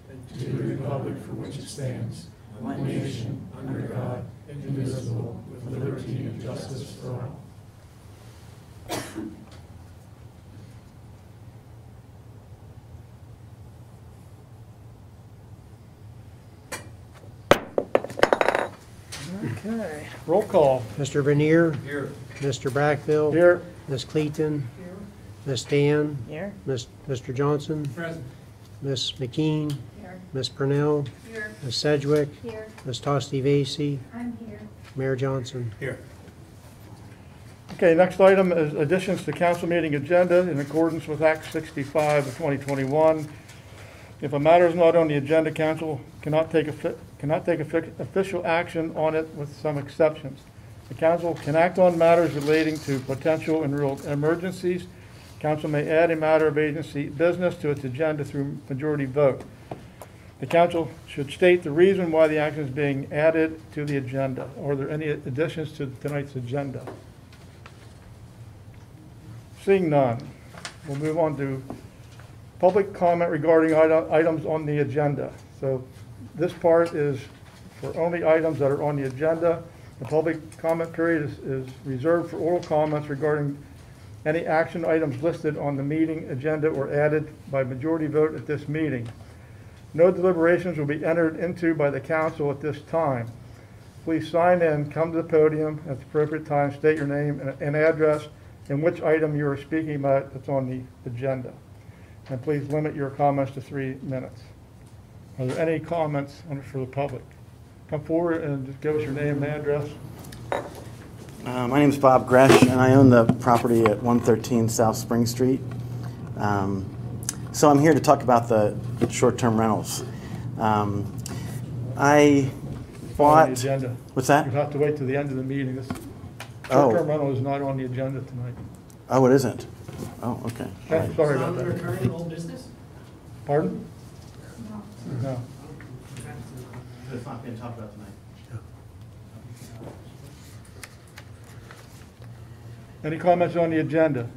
and to the republic for which it stands, one nation, under God, indivisible, with liberty and justice for all. Okay, roll call. Mr. Veneer. Here. Mr. Brackville. Here. Ms. Cleaton. Ms. Dan. Here. Mr. Johnson. Present. Ms. McKean. Here. Ms. Purnell. Here. Ms. Sedgwick. Here. Ms. Tosti-Vasey. I'm here. Mayor Johnson. Here. Okay, next item is additions to council meeting agenda in accordance with Act 65 of 2021. If a matter is not on the agenda, council cannot take official action on it with some exceptions. The council can act on matters relating to potential and real emergencies. Council may add a matter of agency business to its agenda through majority vote. The council should state the reason why the action is being added to the agenda. Are there any additions to tonight's agenda? Seeing none, we'll move on to public comment regarding items on the agenda. So this part is for only items that are on the agenda. The public comment period is reserved for oral comments regarding any action items listed on the meeting agenda or added by majority vote at this meeting. No deliberations will be entered into by the council at this time. Please sign in, come to the podium at the appropriate time, state your name and address and which item you are speaking about that's on the agenda. And please limit your comments to 3 minutes. Are there any comments for the public? Come forward and just give us your name and address. My name is Bob Gresh, and I own the property at 113 South Spring Street. So I'm here to talk about the short-term rentals. I bought... On the agenda. What's that? You have to wait till the end of the meeting. This Oh. short-term rental is not on the agenda tonight. Oh, it isn't? Oh, okay. All right. Sorry about that. Returning old business? Pardon? No. It's not being talked about tonight. Any comments on the agenda?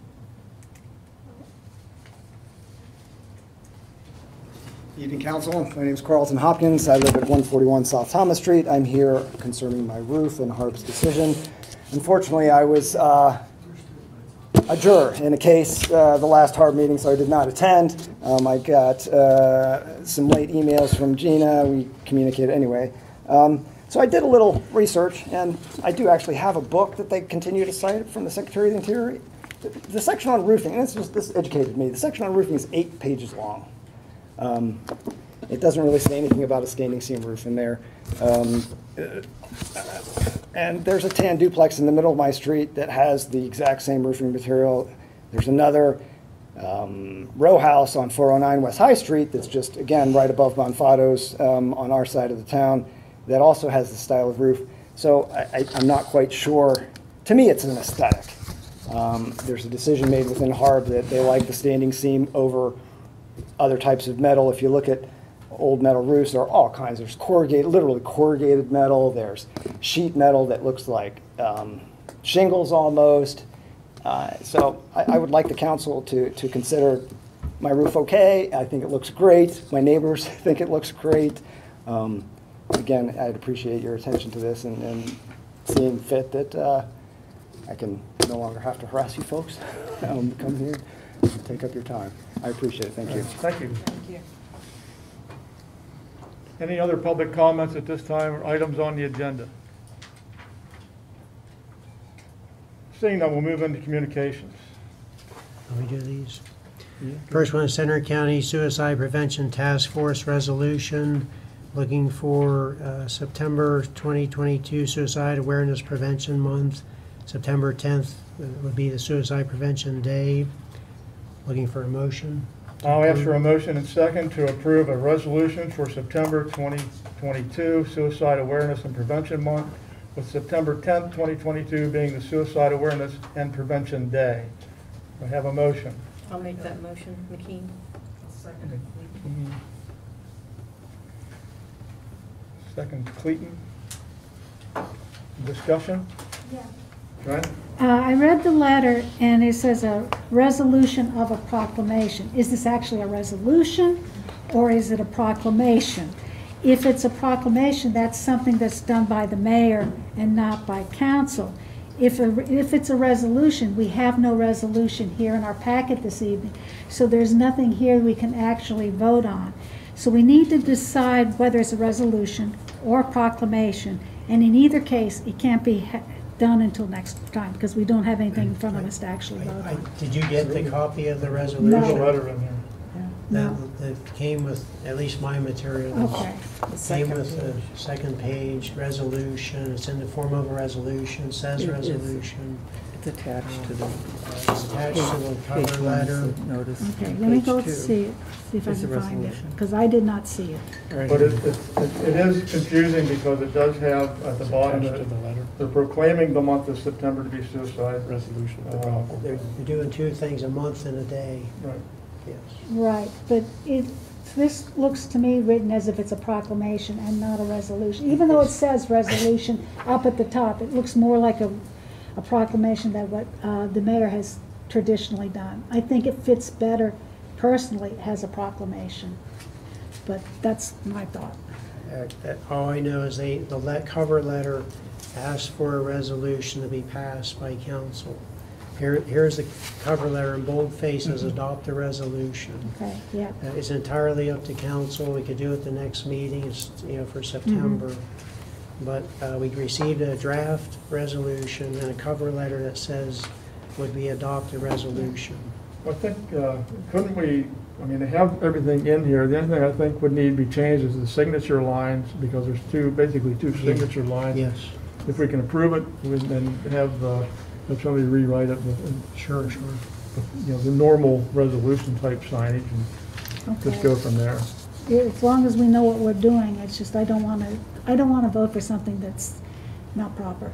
Evening, Council. My name is Carlton Hopkins. I live at 141 South Thomas Street. I'm here concerning my roof and Harb's decision. Unfortunately, I was a juror in a case the last Harb meeting, so I did not attend. I got some late emails from Gina. We communicated anyway. So I did a little research, and I do actually have a book that they continue to cite from the Secretary of the Interior. The section on roofing, and this educated me, the section on roofing is 8 pages long. It doesn't really say anything about a standing seam roof in there. And there's a tan duplex in the middle of my street that has the exact same roofing material. There's another row house on 409 West High Street that's just, again, right above Bonfado's on our side of the town that also has the style of roof. So I'm not quite sure. To me, it's an aesthetic. There's a decision made within Harb that they like the standing seam over other types of metal. If you look at old metal roofs, there are all kinds. There's corrugated, literally corrugated metal. There's sheet metal that looks like shingles almost. So I would like the council to consider my roof okay. I think it looks great. My neighbors think it looks great. Again, I'd appreciate your attention to this and seeing fit that I can no longer have to harass you folks. Come here and take up your time. I appreciate it. Thank you. Thank you. Thank you. Any other public comments at this time or items on the agenda? Seeing none, we'll move into communications. Let me do these. First one is Center County Suicide Prevention Task Force Resolution, looking for September 2022 Suicide Awareness Prevention Month. September 10th would be the Suicide Prevention Day. Looking for a motion. I'll ask for a motion and second to approve a resolution for September 2022 Suicide Awareness and Prevention Month, with September 10th, 2022 being the Suicide Awareness and Prevention Day. I have a motion. I'll make that motion, McKean. Second, Clayton. Discussion? Yeah. Right? I read the letter, and it says a resolution of a proclamation. Is this actually a resolution, or is it a proclamation? If it's a proclamation, that's something that's done by the mayor and not by council. If it's a resolution, we have no resolution here in our packet this evening, so there's nothing here we can actually vote on. So we need to decide whether it's a resolution or a proclamation, and in either case, it can't be done until next time, because we don't have anything in front of us to actually vote on. Did you get the copy of the There's a resolution? letter in here. No. That came with, at least my material. Okay. Came with the second page, resolution, it's in the form of a resolution, says resolution. It's attached to the. It's attached to the Page cover one is letter. the notice. Okay, and let me page go two see it, see if I is the can find it, resolution. because I did not see it. But it is confusing because it does have at the bottom, Attached to the letter. they're proclaiming the month of September to be suicide. Resolution. They're doing two things, a month and a day, Right. yes. Right, but this looks to me written as if it's a proclamation and not a resolution. Even though it says resolution up at the top, it looks more like a proclamation than what the mayor has traditionally done. I think it fits better personally as a proclamation, but that's my thought. All I know is the cover letter asks for a resolution to be passed by council. Here's the cover letter in boldface, says adopt the resolution. Okay, yeah. It's entirely up to council. We could do it the next meeting, it's, for September. But we received a draft resolution and a cover letter that says would we adopt a resolution. I think, couldn't we, they have everything in here. The only thing I think would need to be changed is the signature lines, because there's basically two signature lines. Yes. If we can approve it, we then have somebody rewrite it with, Sure. the normal resolution type signage and just go from there. As long as we know what we're doing, it's just I don't want to vote for something that's not proper.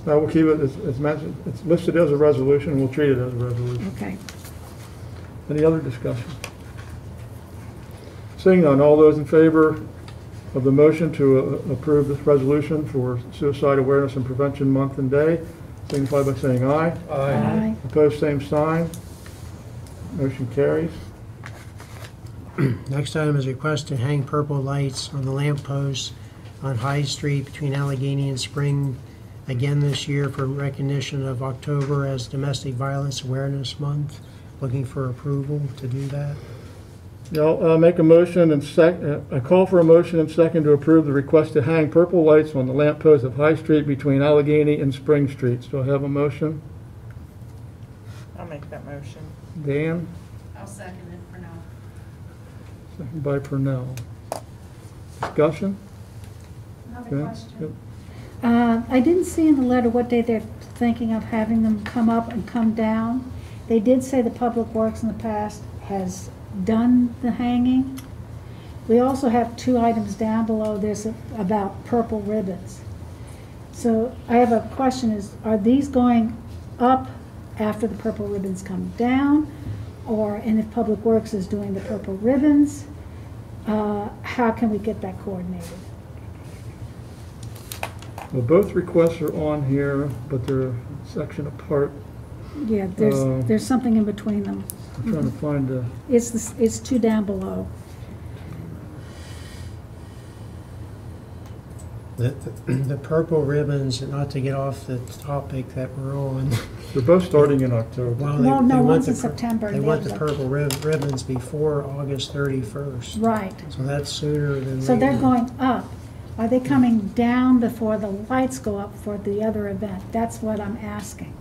Now, we'll keep it, as mentioned, it's listed as a resolution, and we'll treat it as a resolution. Okay. Any other discussion? Seeing none, all those in favor of the motion to approve this resolution for Suicide Awareness and Prevention Month and Day, signify by saying aye. Aye. Opposed, same sign. Motion carries. Next item is request to hang purple lights on the lamp posts on High Street between Allegheny and Spring again this year for recognition of October as Domestic Violence Awareness Month. Looking for approval to do that. Yeah, I'll make a motion and I call for a motion and second to approve the request to hang purple lights on the lamp posts of High Street between Allegheny and Spring Streets. Do I have a motion? I'll make that motion. Dan? I'll second it for now. Second by Purnell. Discussion? Another Okay. Yep. I didn't see in the letter what day they're thinking of having them come up and come down. They did say the Public Works in the past has done the hanging. We also have two items down below this about purple ribbons. So I have a question is, are these going up after the purple ribbons come down? And if Public Works is doing the purple ribbons, how can we get that coordinated? Well, both requests are on here, but they're a section apart. Yeah, there's something in between them. I'm trying to find It's two down below. The purple ribbons, not to get off the topic that we're on. they're both starting in October. No, they one's want in the September. They want the purple ribbons before August 31st. Right. So that's sooner than later. So they're going up. Are they coming down before the lights go up for the other event? That's what I'm asking.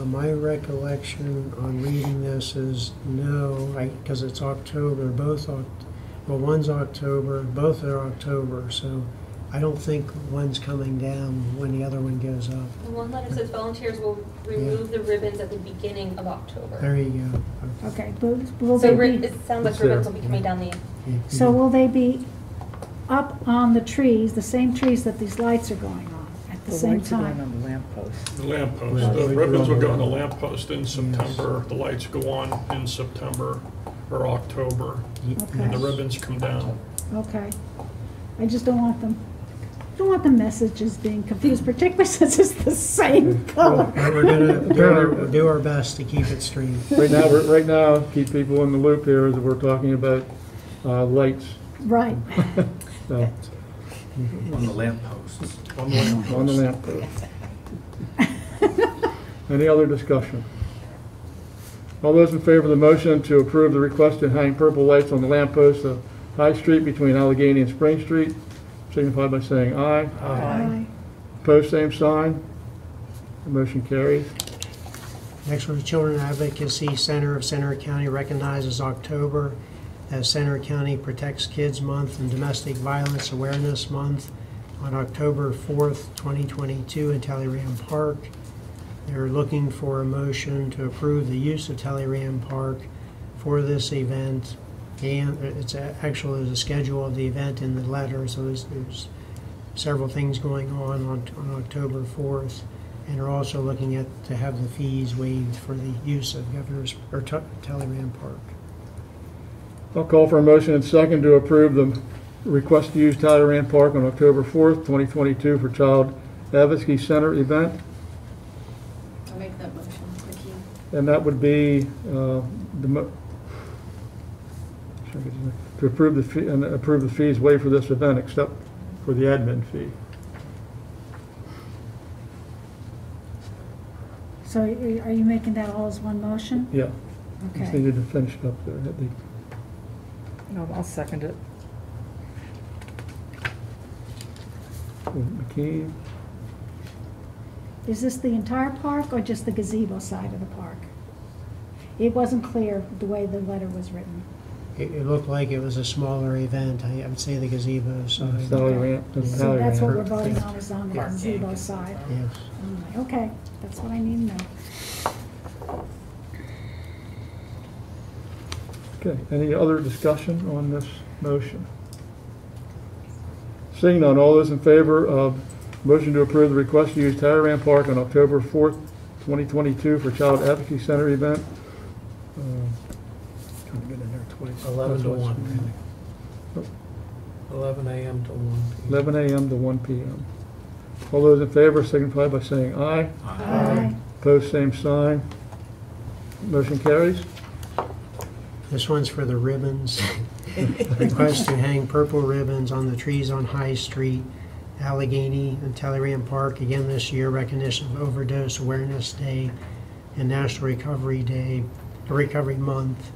My recollection on reading this is no, because it's October, well, one's October, both are October, so I don't think one's coming down when the other one goes up. The one letter says volunteers will remove the ribbons at the beginning of October. There you go. Okay, but will So they be, it sounds like It's there. ribbons will be coming down the, so will they be up on the trees, the same trees that these lights are going on at the The same lights are going time? on the lamppost. The lamppost, Yeah. the ribbons will go on the lamppost in September, the lights go on in September or October, and the Okay, ribbons come down. okay. I just don't want the messages being confused, particularly since it's the same color. We're gonna do our best to keep it straight. Right now, keep people in the loop here as we're talking about lights. Right. So, On the lamp posts. on the lamppost. Any other discussion? All those in favor of the motion to approve the request to hang purple lights on the lamppost of High Street between Allegheny and Spring Street, signify by saying aye. Aye. Opposed, same sign. The motion carries. Next one, the Children Advocacy Center of Center County recognizes October as Center County Protects Kids Month and Domestic Violence Awareness Month on October 4th, 2022 in Talleyrand Park. They're looking for a motion to approve the use of Talleyrand Park for this event. And it's actually there's a schedule of the event in the letter, so there's several things going on October 4th. And they're also looking at to have the fees waived for the use of Talleyrand Park. I'll call for a motion and second to approve the request to use Talleyrand Park on October 4th, 2022 for Child Advocacy Center event. I'll make that motion, Vicki. And that would be to approve the fee, and approve the fees waived for this event except for the admin fee. So are you making that all as one motion? Yeah, just Okay. needed to finish it up there. No, I'll second it. McKee, Is this the entire park or just the gazebo side of the park? It wasn't clear the way the letter was written. It looked like it was a smaller event. I would say the gazebo side. Talleyrand, So that's what we're Talleyrand. voting on, is on the gazebo side. Yes. Okay, that's what I need to know. Okay, any other discussion on this motion? Seeing none, all those in favor of motion to approve the request to use Talleyrand Park on October 4th, 2022 for Child Advocacy Center event? Trying to get in there twice. 11 to 1. Oh. 11 a.m. to 1 p.m. 11 a.m. to 1 p.m. All those in favor signify by saying aye. Aye. Opposed, same sign. Motion carries. This one's for the ribbons. Request to hang purple ribbons on the trees on High Street, Allegheny, and Talleyrand Park. Again this year, recognition of Overdose Awareness Day and National Recovery Month.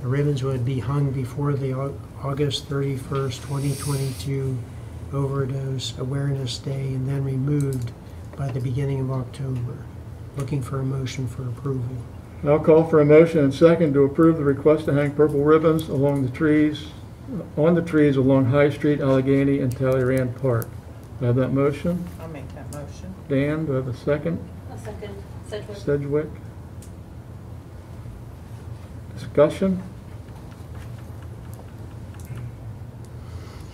The ribbons would be hung before the August 31st, 2022 Overdose Awareness Day and then removed by the beginning of October. Looking for a motion for approval. I'll call for a motion and second to approve the request to hang purple ribbons along the trees, on the trees along High Street, Allegheny, and Talleyrand Park. Do I have that motion? I'll make that motion. Dan, do I have a second? I'll second. Sedgwick. Sedgwick. Discussion?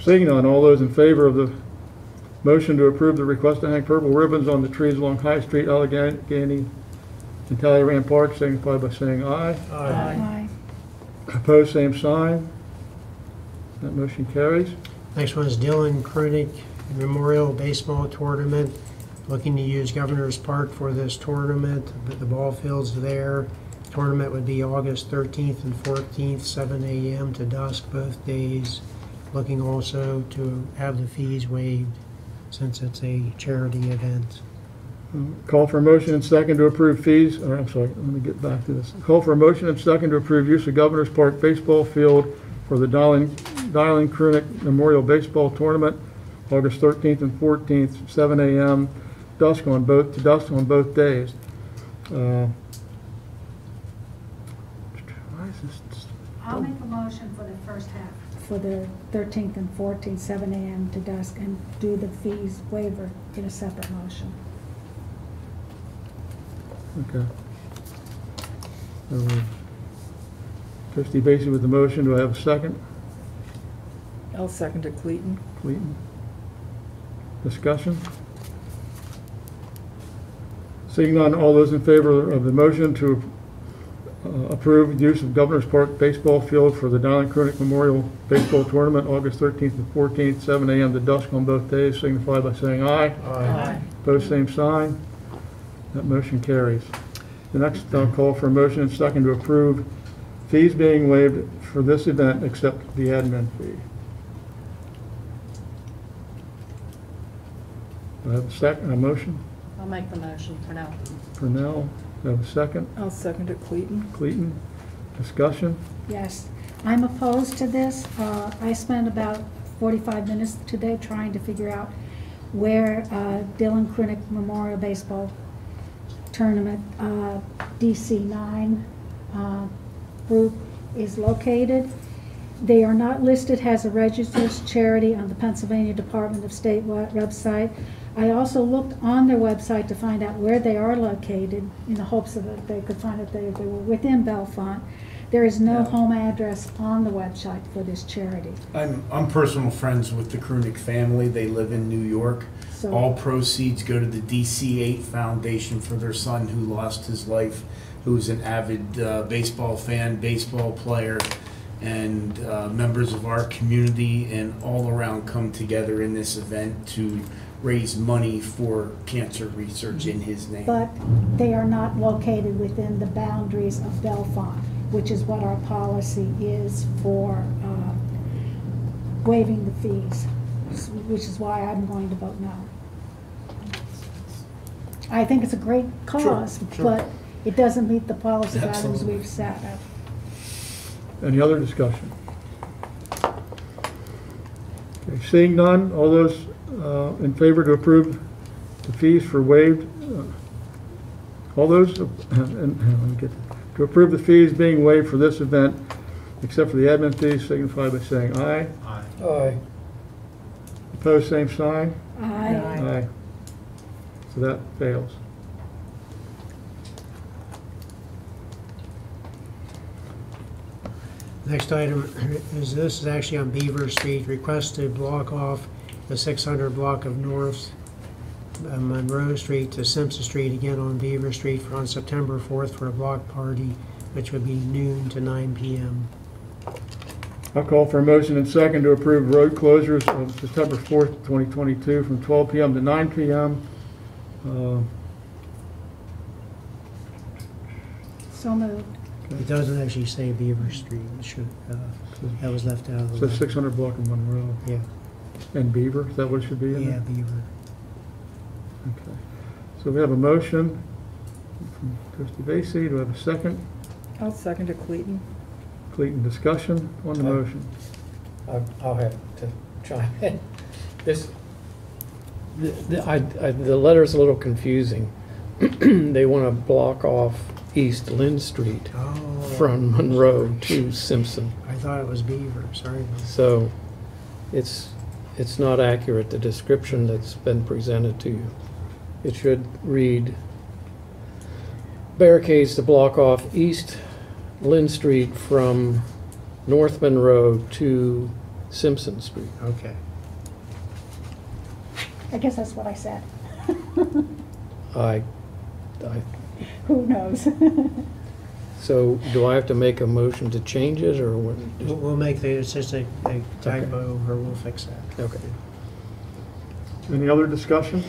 Seeing none, all those in favor of the motion to approve the request to hang purple ribbons on the trees along High Street, Allegheny, and Talleyrand Park, signify by saying aye. Aye. Opposed, same sign. That motion carries. Next one is Dylan Krunick Memorial Baseball Tournament. Looking to use Governor's Park for this tournament. The ball field's there. Tournament would be August 13th and 14th, 7 a.m. to dusk both days. Looking also to have the fees waived since it's a charity event. Call for a motion and second to approve fees, or I'm sorry, let me get back to this. Call for a motion and second to approve use of Governor's Park Baseball Field for the Dylan Krunick Memorial Baseball Tournament, August 13th and 14th, 7 a.m. dusk on both days. Why is this? I'll make a motion for the first half. for the 13th and 14th, 7 a.m. to dusk, and do the fees waiver in a separate motion. Okay. Trustee Basie with the motion, do I have a second? I'll second it, Clayton. Clayton. Discussion? Seeing none, all those in favor of the motion to approve use of Governor's Park Baseball Field for the Donald Krunick Memorial Baseball Tournament, August 13th and 14th, 7 a.m. to dusk on both days, signify by saying aye. Aye. Opposed, same sign. That motion carries. The next, I'll call for a motion and second to approve fees being waived for this event except the admin fee. Do I have a motion? I'll make the motion for now. Purnell, do I have a second? I'll second it, Clayton. Clayton, discussion? Yes, I'm opposed to this. I spent about 45 minutes today trying to figure out where Dylan Krunick Memorial Baseball Tournament DC9 group is located. They are not listed as a registered charity on the Pennsylvania Department of State website. I also looked on their website to find out where they are located in the hopes that they could find that they were within Bellefonte. There is no home address on the website for this charity. I'm personal friends with the Krunick family. They live in New York. So- All proceeds go to the DC8 Foundation for their son who lost his life, who was an avid baseball fan, baseball player, and members of our community and all around come together in this event to raise money for cancer research in his name. But they are not located within the boundaries of Bellefonte, which is what our policy is for waiving the fees, which is why I'm going to vote no. I think it's a great cause, Sure. but it doesn't meet the policy guidelines Absolutely. we've set. Any other discussion? Okay, seeing none, all those in favor to approve the fees for waived, all those, to approve the fees being waived for this event, except for the admin fees, signify by saying aye. Aye. Opposed, same sign. Aye. Aye. So that fails. Next item is, this is actually on Beaver Street, request to block off the 600 block of North Monroe Street to Simpson Street, again on Beaver Street, on September 4th for a block party, which would be noon to 9 p.m. I'll call for a motion and second to approve road closures of September 4th, 2022 from 12 p.m. to 9 p.m. So moved. It doesn't actually say Beaver Street, it should, that was left out of the So letter. 600 block of Monroe. Yeah, And Beaver, is that what it should be in yeah, there? Beaver. Okay. So we have a motion from trustee Basie. Do I have a second? I'll second it, Clayton. Clayton, discussion on the motion. I'll have to chime in. The letter's a little confusing. They want to block off East Lynn Street Oh. from Monroe to Simpson. I thought it was Beaver, sorry about that. So it's not accurate, the description that's been presented to you. It should read, barricades to block off East Lynn Street from North Monroe to Simpson Street. Okay. I guess that's what I said. I Who knows? So do I have to make a motion to change it, or what? We'll make the, it's just a typo, or we'll fix that. Okay. Any other discussion?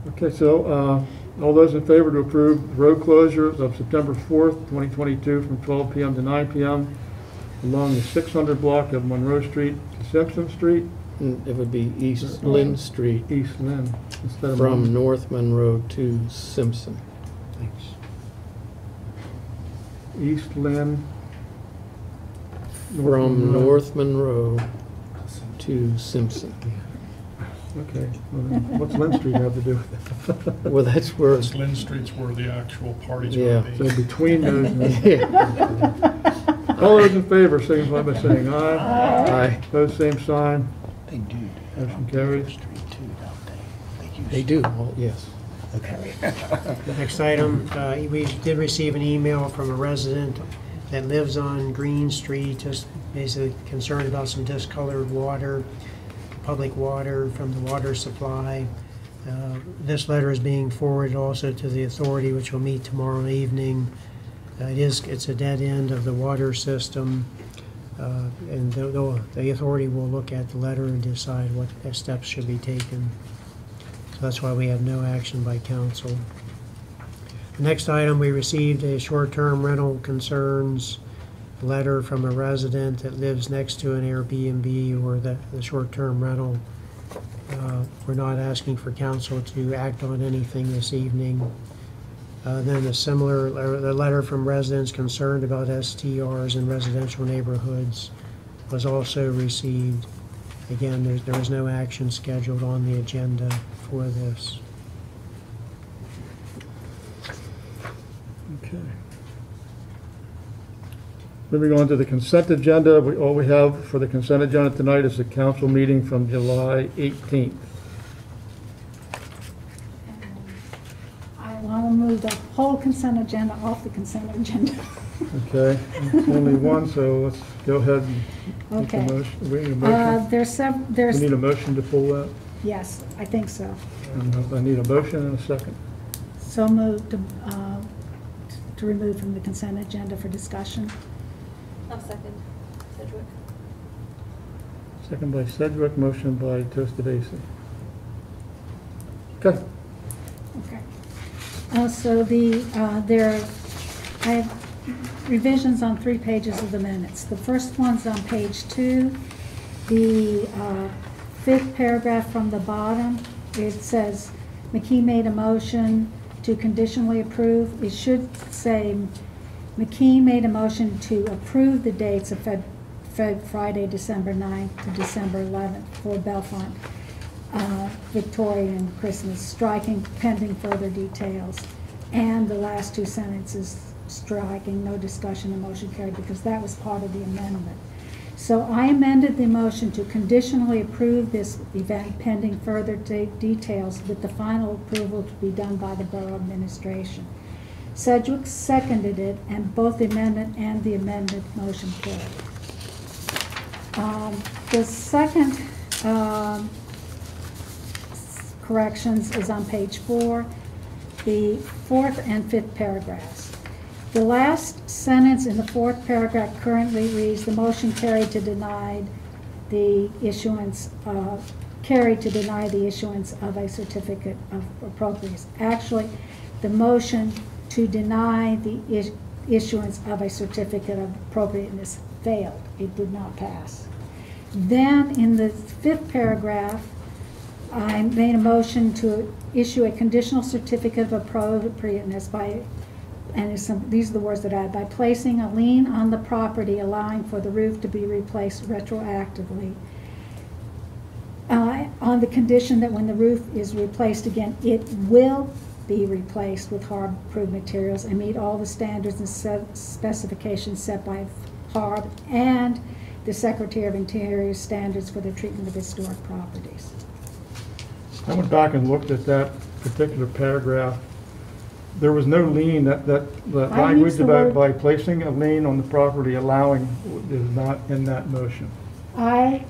Okay, so all those in favor to approve road closures of September 4th, 2022 from 12 p.m. to 9 p.m. along the 600 block of Monroe Street to Simpson Street, It would be East Lynn Street East Lynn, instead of from North Monroe to Simpson. Thanks. East Lynn. From North Monroe to Simpson. Okay, well, then what's Lynn Street have to do with it? Well, that's where, Because Lynn Street's where the actual party's Yeah. going to So be. between those, yeah. All those in favor, signify by saying aye. Aye. Opposed, same sign. They do. Motion carries. They do, well, yes. The next item, we did receive an email from a resident that lives on Green Street, just basically concerned about some discolored water, public water from the water supply. This letter is being forwarded also to the authority, which will meet tomorrow evening. It's a dead end of the water system, and the authority will look at the letter and decide what steps should be taken. So that's why we have no action by council. The next item, we received a short-term rental concerns letter from a resident that lives next to an Airbnb or the short-term rental. We're not asking for council to act on anything this evening. Then the letter from residents concerned about STRs in residential neighborhoods was also received. Again, there was no action scheduled on the agenda for this. Okay. Moving on to the consent agenda, all we have for the consent agenda tonight is the council meeting from July 18th. I want to move the whole consent agenda off the consent agenda. Okay, it's only one, so let's go ahead and make the Okay. motion. We need a motion. We need a motion to pull that. Yes, I think so. And I need a motion and a second. So moved to remove from the consent agenda for discussion. I'll second. Sedgwick. Second by Sedgwick, motion by Toasted AC. Okay. Okay. So I have revisions on 3 pages of the minutes. The first one's on page 2. The 5th paragraph from the bottom, it says, McKee made a motion to conditionally approve. It should say, McKee made a motion to approve the dates of Friday, December 9th to December 11th for Bellefonte, Victorian Christmas, striking pending further details. And the last 2 sentences, striking, no discussion, and motion carried, because that was part of the amendment. So I amended the motion to conditionally approve this event pending further details, with the final approval to be done by the borough administration. Sedgwick seconded it, and both the amendment and the amended motion carried. The second corrections is on page 4, the 4th and 5th paragraphs. The last sentence in the 4th paragraph currently reads, the motion carried to deny the issuance of a certificate of appropriateness. Actually, the motion to deny the issuance of a certificate of appropriateness failed. It did not pass. Then in the 5th paragraph, I made a motion to issue a conditional certificate of appropriateness these are the words that I had, by placing a lien on the property allowing for the roof to be replaced retroactively, on the condition that when the roof is replaced again, it will be replaced with HARB-approved materials and meet all the standards and specifications set by HARB and the Secretary of Interior standards for the treatment of historic properties. I went back and looked at that particular paragraph. There was no lien, that language about by placing a lien on the property allowing is not in that motion. I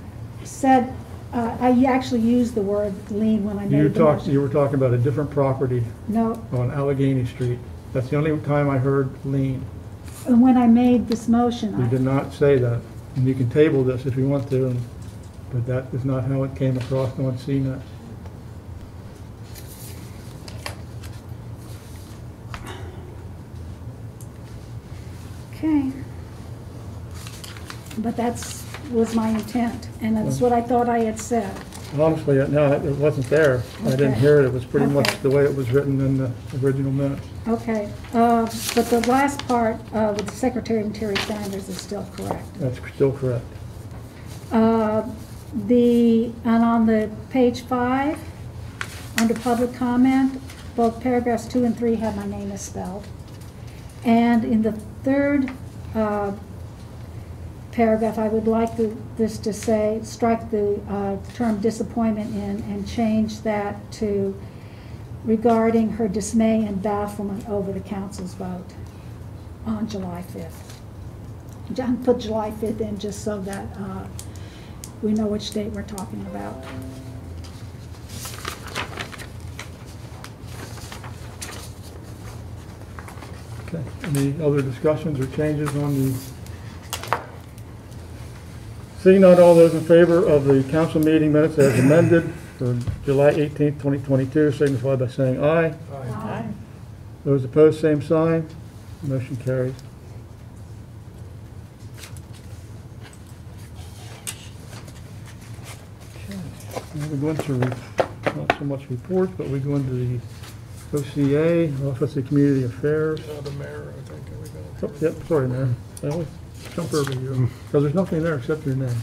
said, I actually used the word lien when I made the motion. You were talking about a different property No, on Allegheny Street. That's the only time I heard lien. and when I made this motion, You did not say that. And you can table this if you want to, but that is not how it came across on CNET. Okay. But was my intent, and that's what I thought I had said. Honestly, no, it wasn't there. I didn't Okay. hear it. It was pretty much Okay. the way it was written in the original minutes. Okay, but the last part with the Secretary of Interior standards is still correct. That's still correct. And on the page 5, under public comment, both paragraphs 2 and 3 have my name misspelled. And in the 3rd paragraph, I would like this to say, strike the term disappointment in and change that to regarding her dismay and bafflement over the council's vote on July 5th. John put July 5th in just so that we know which date we're talking about. Okay, any other discussions or changes on the? Seeing none, all those in favor of the council meeting minutes as amended for July 18th, 2022, signify by saying aye. Aye. Those opposed, same sign. Motion carries. Now we go into, not so much reports, but we go into the OCA, Office of Community Affairs. The mayor, I think, we Oh, got. yep, sorry, Mayor. I always jump over you, because there's nothing there except your name.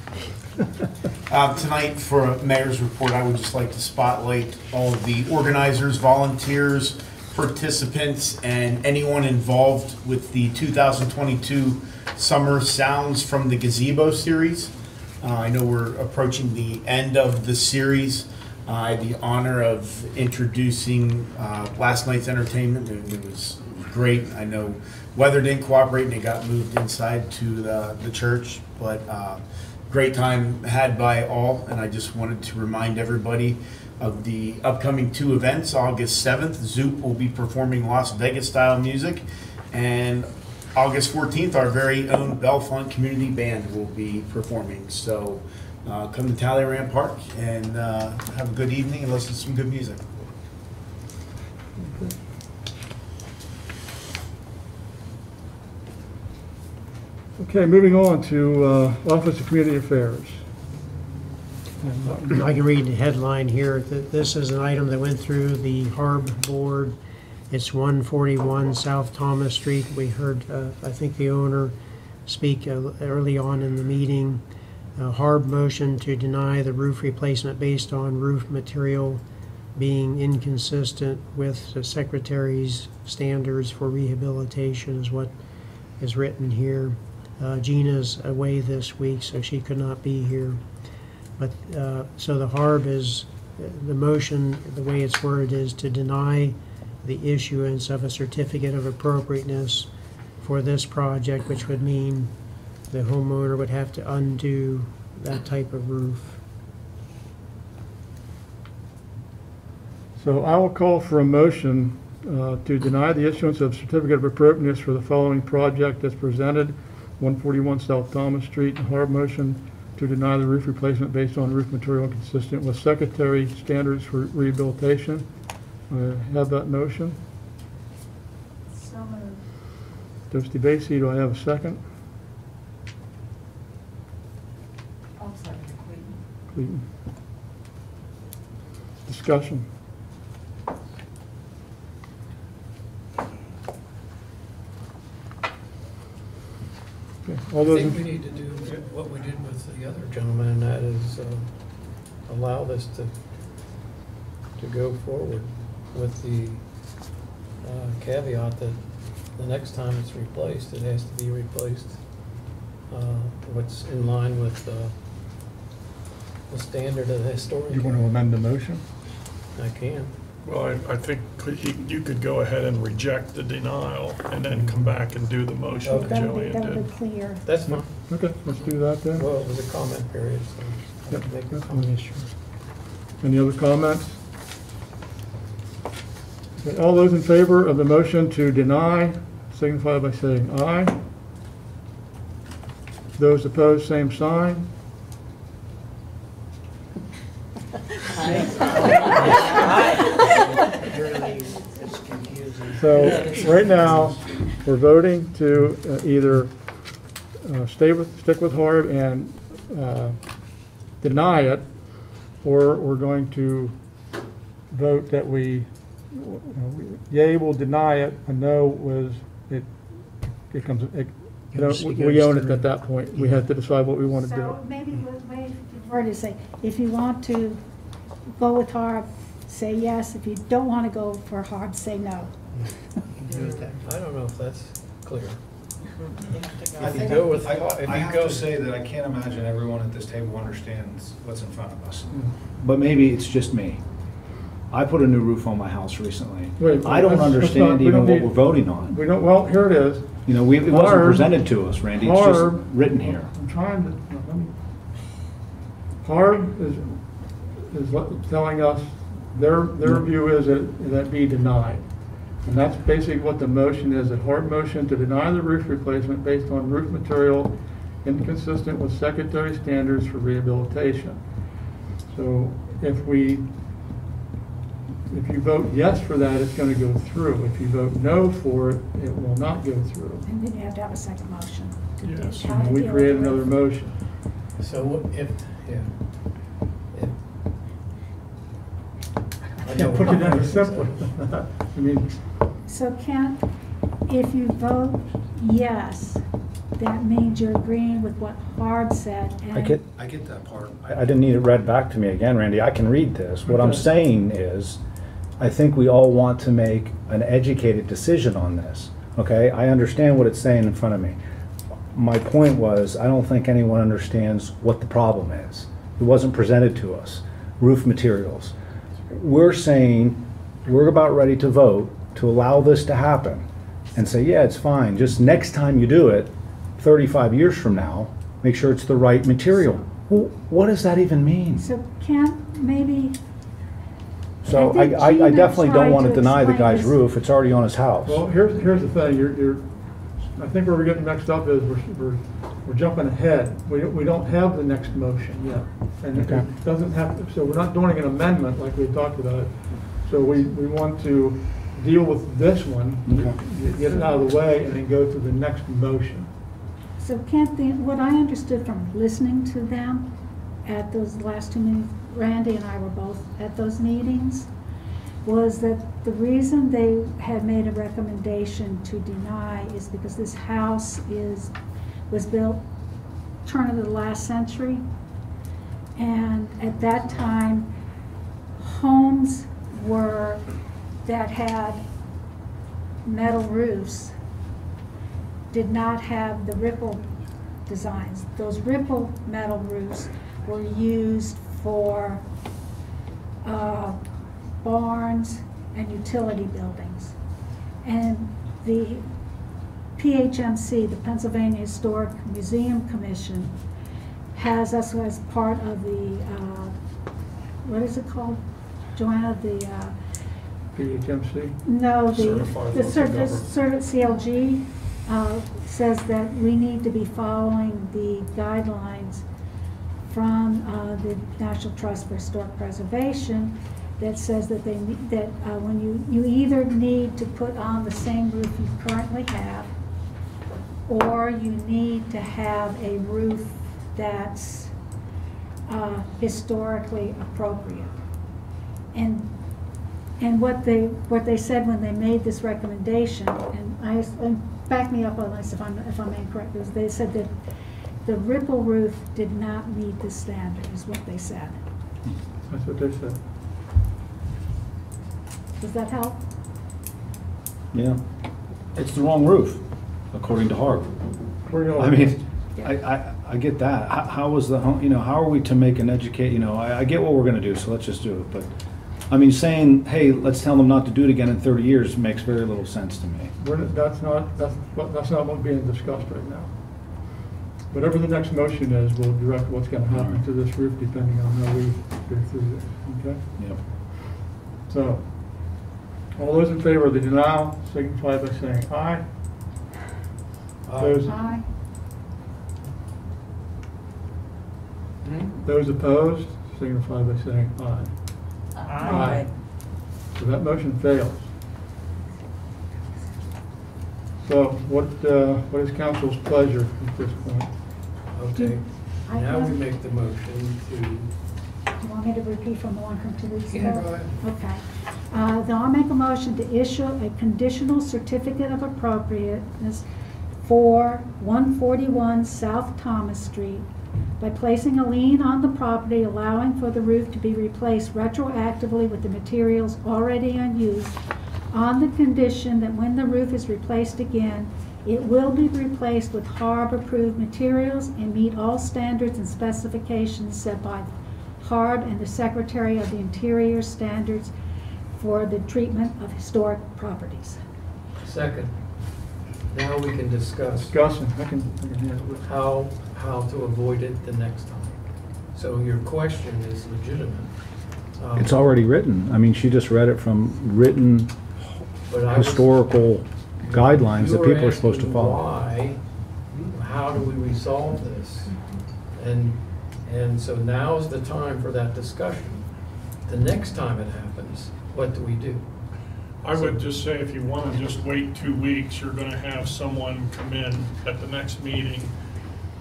Tonight, for a mayor's report, I would just like to spotlight all of the organizers, volunteers, participants, and anyone involved with the 2022 Summer Sounds from the Gazebo series. I know we're approaching the end of the series. I had the honor of introducing last night's entertainment. It was great. I know weather didn't cooperate and it got moved inside to the church, but great time had by all. And I just wanted to remind everybody of the upcoming two events. August 7th, Zoop will be performing Las Vegas style music, and August 14th, our very own Bellefonte Community Band will be performing. So come to Talleyrand Park and have a good evening and listen to some good music. Okay, moving on to Office of Community Affairs. I can read the headline here. This is an item that went through the HARB board. It's 141 South Thomas Street. We heard, I think, the owner speak early on in the meeting. HARB motion to deny the roof replacement based on roof material being inconsistent with the Secretary's standards for rehabilitation is what is written here. Gina's away this week, so she could not be here. But so the HARB is, the motion, the way it's worded is to deny the issuance of a certificate of appropriateness for this project, which would mean the homeowner would have to undo that type of roof. So I will call for a motion to deny the issuance of certificate of appropriateness for the following project as presented, 141 South Thomas Street. HARB motion to deny the roof replacement based on roof material consistent with Secretary standards for rehabilitation. I have that motion. So moved. Trustee Basie, do I have a second? I'll second it, Clayton. Clayton. Discussion. Okay, all I those think we in, need to do what we did with the other gentleman, and that is allow this to go forward with the caveat that the next time it's replaced, it has to be replaced what's in line with the standard of the historic. you want to amend the motion? I can. Well, I think you could go ahead and reject the denial and then come back and do the motion that Okay. Joanne That'll did. be clear. That's fine. Okay, let's do that then. Well, it was a comment period, so I Yep, can make a that's comment. Any other comments? Okay, all those in favor of the motion to deny, signify by saying aye. Those opposed, same sign. It's confusing. So right now, we're voting to either stick with HARB and deny it, or we're going to vote that yea will deny it, a no was, it comes, we own it at that point. We have to decide what we want to do. So maybe the way to say, if you want to go with HARB, say yes. If you don't want to go for HARB, say no. I don't know if that's clear. I If you think go with, I if you have go, to say that I can't imagine everyone at this table understands what's in front of us. But maybe it's just me. I put a new roof on my house recently. Wait, I don't let's not- understand we even don't what need- we're voting on. We don't, well, here it is. You know, it wasn't Harb- presented to us, Randy, it's just Harb- written here. I'm trying to, let me, Harb is telling us, their view is that be denied. And that's basically what the motion is, a Harb motion to deny the roof replacement based on roof material inconsistent with secondary standards for rehabilitation. So if you vote yes for that, it's going to go through. If you vote no for it, it will not go through. And then you have to have a second motion. to do- Yes. how to And we deal create with the another roof. motion. so if, yeah. I can't put it any simpler. I mean, So Kent, if you vote yes, that means you're agreeing with what Barb said. And I get that part. I didn't need it read back to me again, Randy. I can read this. What I'm Okay. saying is, I think we all want to make an educated decision on this, okay? I understand what it's saying in front of me. My point was, I don't think anyone understands what the problem is. It wasn't presented to us. Roof materials. We're saying, we're about ready to vote to allow this to happen and say, yeah, it's fine. Just next time you do it, 35 years from now, make sure it's the right material. Well, what does that even mean? So Kent, maybe, So I think I Gina definitely don't tried want to to deny the explain guy's this. roof. It's already on his house. well, here's the thing, I think where we're getting mixed up is we're jumping ahead. We don't have the next motion yet. And Okay. it doesn't have, so we're not doing an amendment like we talked about. So we want to deal with this one, get it out of the way, and then go to the next motion. so Kent, what I understood from listening to them at those last 2 meetings, Randy and I were both at those meetings, was that the reason they had made a recommendation to deny is because this house was built turn of the last century. And at that time, homes that had metal roofs did not have the ripple designs. Those ripple metal roofs were used for barns and utility buildings. And the PHMC, the Pennsylvania Historic Museum Commission, has us as part of the, what is it called, Joanna, PHMC? no, Certified the local government. CLG says that we need to be following the guidelines from the National Trust for Historic Preservation that says that when you either need to put on the same roof you currently have, or you need to have a roof that's historically appropriate. And what they said when they made this recommendation, and back me up on this if I'm incorrect, is they said that the ripple roof did not meet the standard, is what they said. That's what they said. Does that help? Yeah. It's the wrong roof, according to Harb. I mean, I get that. How was the home, how are we to make an educate, I get what we're gonna do, so let's just do it, but, I mean, saying, hey, let's tell them not to do it again in 30 years makes very little sense to me. That's not what's being discussed right now. Whatever the next motion is, will direct what's gonna happen to this roof depending on how we go through this, okay? Yep. So, all those in favor of the denial signify by saying aye. Aye. Those opposed signify by saying aye. Aye. So that motion fails. So what is council's pleasure at this point? Okay, I now we wasn't- make the motion to, Do you want me to repeat from the one from 2 weeks ago? Yeah, go ahead. Okay. Then I'll make a motion to issue a conditional certificate of appropriateness for 141 South Thomas Street by placing a lien on the property, allowing for the roof to be replaced retroactively with the materials already in use, on the condition that when the roof is replaced again, It will be replaced with HARB-approved materials and meet all standards and specifications set by HARB and the Secretary of the Interior standards for the treatment of historic properties. Second, now we can discuss Discussion, I can handle it. how to avoid it the next time. So your question is legitimate. It's already written. I mean, she just read it from written But I was- historical guidelines that You were people are supposed to asking follow. Why, how do we resolve this? And so now's the time for that discussion. The next time it happens, what do we do? I would just say if you want to just wait 2 weeks, you're going to have someone come in at the next meeting.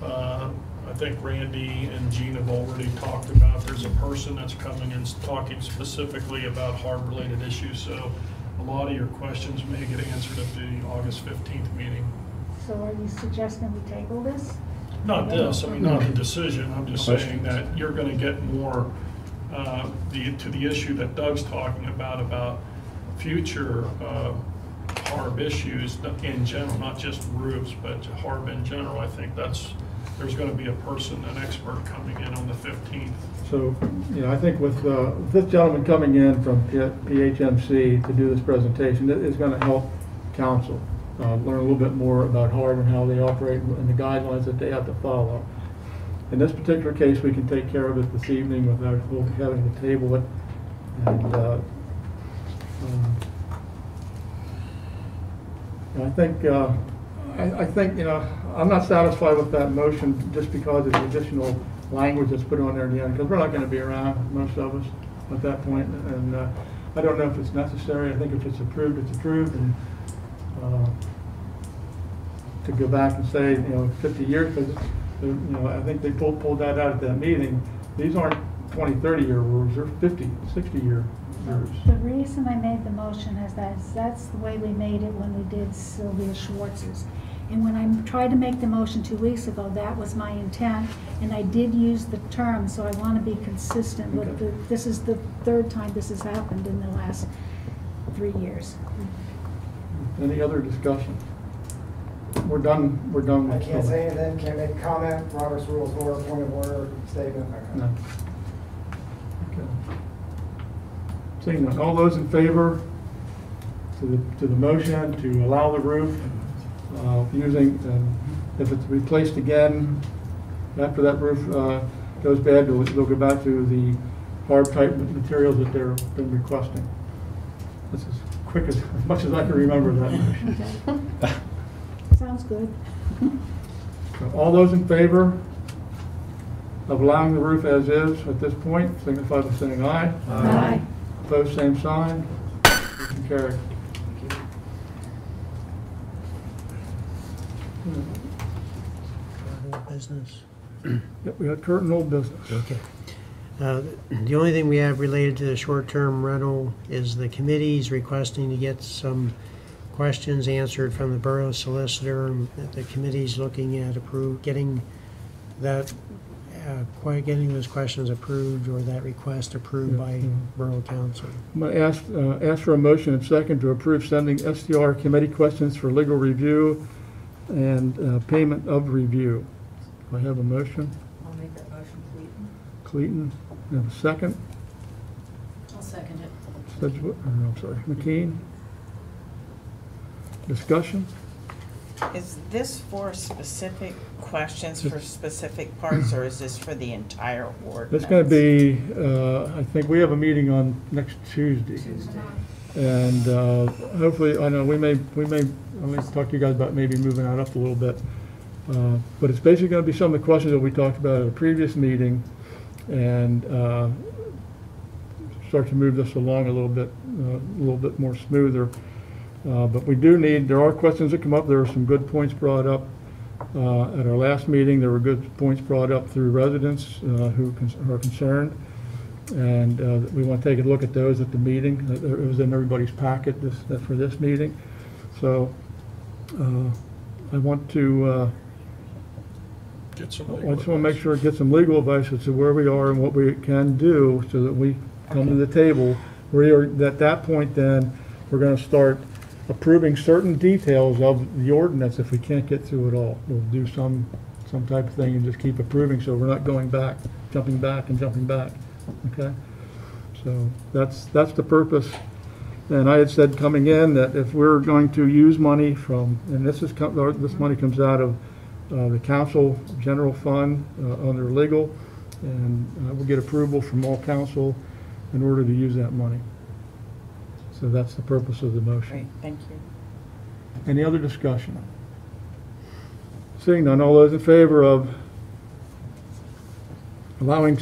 I think Randy and Jean have already talked about, there's a person that's coming and talking specifically about HARB-related issues. So a lot of your questions may get answered at the August 15th meeting. So are you suggesting we table this? Not this, I mean, not the decision, I'm just saying that you're gonna get more, to the issue that Doug's talking about future HARB issues in general, not just roofs, but HARB in general. I think there's gonna be a person, an expert coming in on the 15th. So, you know, I think with this gentleman coming in from PHMC to do this presentation, it is going to help council learn a little bit more about HARB and how they operate and the guidelines that they have to follow. In this particular case, we can take care of it this evening without having to table it. And I think, you know, I'm not satisfied with that motion just because of the additional language that's put on there at the end, because we're not going to be around, most of us, at that point. And I don't know if it's necessary. I think if it's approved, it's approved. And to go back and say, you know, 50 years, because, you know, I think they pulled that out at that meeting. These aren't 20, 30-year roofs, they're 50, 60-year roofs. The reason I made the motion is that's the way we made it when we did Sylvia Schwartz's. And when I tried to make the motion 2 weeks ago, that was my intent, and I did use the term, so I want to be consistent with this is the third time this has happened in the last 3 years. Any other discussion? We're done with I can't say anything, can't make a comment, Robert's Rules of Order, point of order, statement. No. Okay. Seeing none, all those in favor to the motion to allow the roof using, if it's replaced again, after that roof goes bad, they'll go back to the HARB type materials that they've been requesting. That's as quick as much as I can remember that motion. Sounds good. So all those in favor of allowing the roof as is at this point, signify by saying aye. Aye. Opposed, same sign. Motion carried. Old business. Yep, we got current old business. Okay. The only thing we have related to the short-term rental is the committee's requesting to get some questions answered from the borough solicitor. That the committee's looking at getting those questions approved or that request approved by borough council. I'm going to ask for a motion and second to approve sending SDR committee questions for legal review and payment of review. Do I have a motion? I'll make that motion, Clayton, have a second? I'll second it. Sedgwick, I'm sorry, McKean? Discussion? Is this for specific questions for specific parts, or is this for the entire ordinance? It's going to be, I think we have a meeting on next Tuesday. And hopefully, I know we may, I'm going to talk to you guys about maybe moving that up a little bit. But it's basically going to be some of the questions that we talked about at a previous meeting and start to move this along a little bit more smoother. But we do there are questions that come up. There were some good points brought up at our last meeting. There were good points brought up through residents who are concerned. And we want to take a look at those at the meeting. It was in everybody's packet for this meeting. So I want to I just want to make sure get some legal advice as to where we are and what we can do so that we come to the table. At that point then, we're going to start approving certain details of the ordinance if we can't get through it all. We'll do some type of thing and just keep approving, so we're not going back, jumping back and jumping back, okay? So that's the purpose. And I had said coming in that if we're going to use money from, and this money comes out of the council general fund under legal, and we'll get approval from all council in order to use that money. So that's the purpose of the motion. Great, thank you. Any other discussion? Seeing none, all those in favor of allowing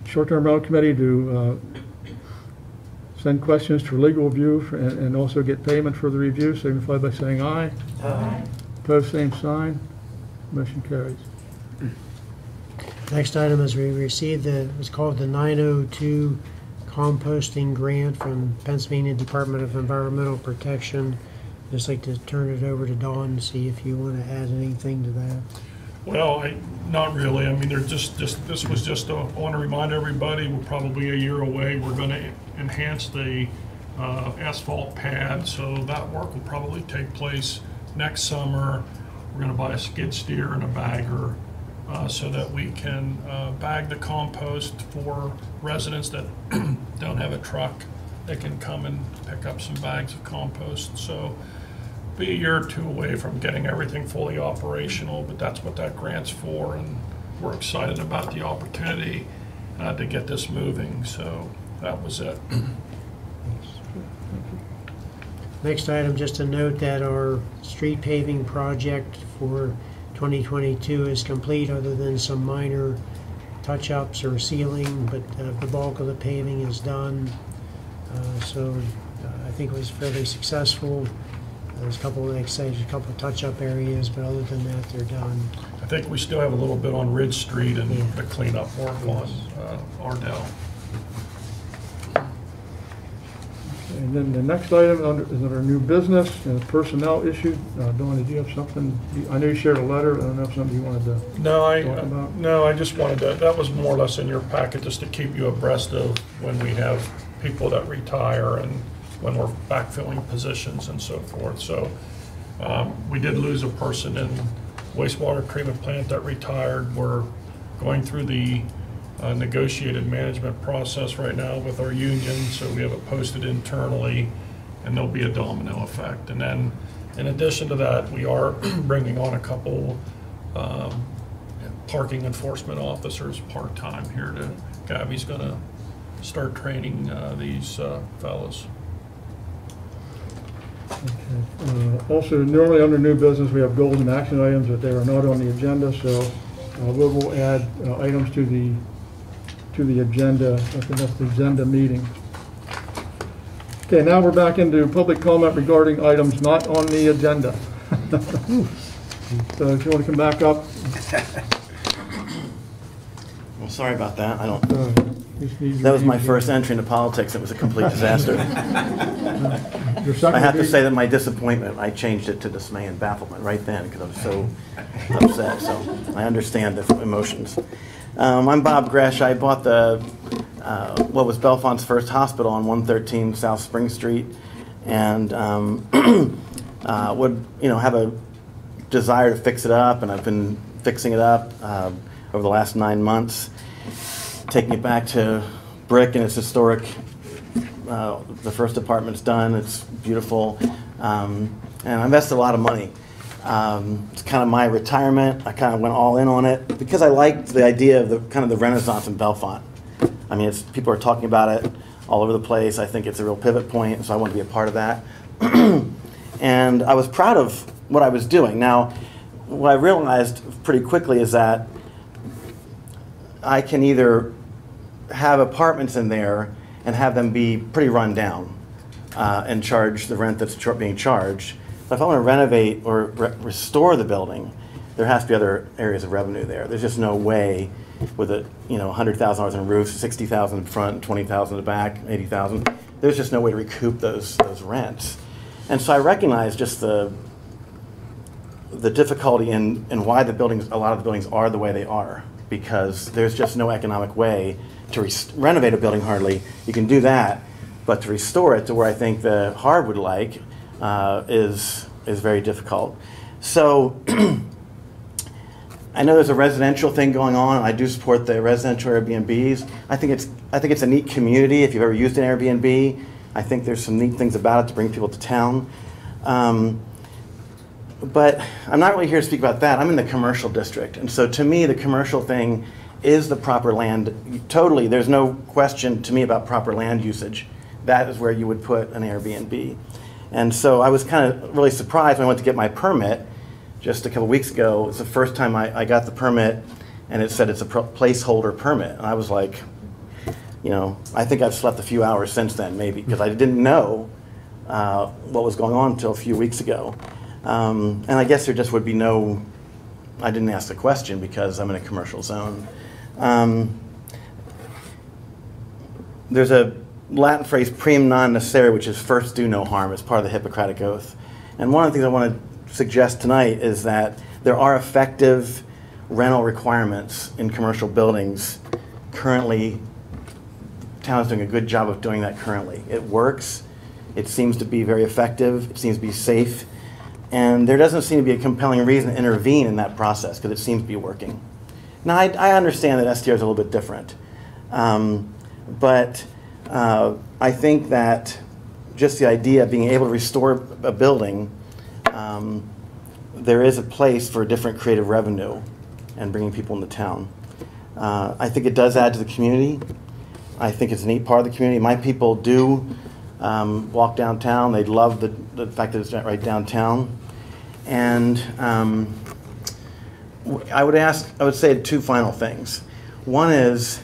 short-term rental committee to send questions for legal review and also get payment for the review, signify by saying aye. Aye. Opposed, same sign. Motion carries. Next item is we received it's called the 902 composting grant from Pennsylvania Department of Environmental Protection. Just like to turn it over to Dawn and see if you want to add anything to that. Well, not really. I mean, this was just, I want to remind everybody, we're probably a year away. We're going to enhance the asphalt pad, so that work will probably take place next summer. We're going to buy a skid steer and a bagger so that we can bag the compost for residents that don't have a truck. They can come and pick up some bags of compost. So be a year or two away from getting everything fully operational, but that's what that grant's for, and we're excited about the opportunity to get this moving. So that was it. Next item, just a note that our street paving project for 2022 is complete, other than some minor touch-ups or sealing, but the bulk of the paving is done. So I think it was fairly successful. There's a couple, like I said, a couple of touch-up areas, but other than that, they're done. I think we still have a little bit on Ridge Street and the cleanup work on Ardell. And then the next item is under new business, personnel issue. Dawn, did you have something? I know you shared a letter. I don't know if something you wanted to talk about. No, I just wanted to, that was more or less in your packet, just to keep you abreast of when we have people that retire and when we're backfilling positions and so forth. So we did lose a person in wastewater treatment plant that retired. We're going through the negotiated management process right now with our union, so we have it posted internally, and there'll be a domino effect. And then in addition to that, we are bringing on a couple parking enforcement officers part-time here. Gabby's going to start training these fellows. Okay. Also, normally under new business, we have goals and action items, but they are not on the agenda, so we will add items to the agenda at the next agenda meeting. Okay, now we're back into public comment regarding items not on the agenda. So if you want to come back up. Well, sorry about that. I don't. That was my first entry into politics. It was a complete disaster. I have to say that my disappointment, I changed it to dismay and bafflement right then because I was so upset. So I understand the emotions. I'm Bob Gresh. I bought what was Bellefonte's first hospital on 113 South Spring Street, and would have a desire to fix it up, and I've been fixing it up over the last 9 months, taking it back to brick, and it's historic. The first apartment's done. It's beautiful, and I invested a lot of money. It's kind of my retirement. I kind of went all in on it because I liked the idea of the Renaissance in Bellefonte. I mean, people are talking about it all over the place. I think it's a real pivot point, so I want to be a part of that. And I was proud of what I was doing. Now, what I realized pretty quickly is that I can either have apartments in there and have them be pretty run down and charge the rent that's being charged. But if I want to renovate or restore the building, there has to be other areas of revenue there. There's just no way with $100,000 in a roof, $60,000 in front, $20,000 in the back, $80,000. There's just no way to recoup those rents. And so I recognize just the difficulty in why a lot of the buildings are the way they are, because there's just no economic way to renovate a building hardly. You can do that, but to restore it to where I think the Harb would like, is very difficult. So I know there's a residential thing going on. I do support the residential Airbnbs. I think it's a neat community. If you've ever used an Airbnb, I think there's some neat things about it to bring people to town. But I'm not really here to speak about that. I'm in the commercial district. And so to me, the commercial thing is the proper land. Totally, there's no question to me about proper land usage. That is where you would put an Airbnb. And so I was kind of really surprised when I went to get my permit just a couple weeks ago. It's the first time I got the permit, and it said it's a placeholder permit. And I was like, you know, I think I've slept a few hours since then, maybe, because I didn't know what was going on until a few weeks ago. And I guess there just would be no, I didn't ask the question because I'm in a commercial zone. There's a Latin phrase, primum non nocere, which is first do no harm. It's part of the Hippocratic Oath. And one of the things I want to suggest tonight is that there are effective rental requirements in commercial buildings. Currently, the town is doing a good job of doing that currently. It works. It seems to be very effective. It seems to be safe. And there doesn't seem to be a compelling reason to intervene in that process because it seems to be working. Now, I understand that STR is a little bit different. But I think that just the idea of being able to restore a building, there is a place for different creative revenue and bringing people into town. I think it does add to the community. I think it's a neat part of the community. My people do walk downtown. They love the fact that it's right downtown. And I would say two final things. One is,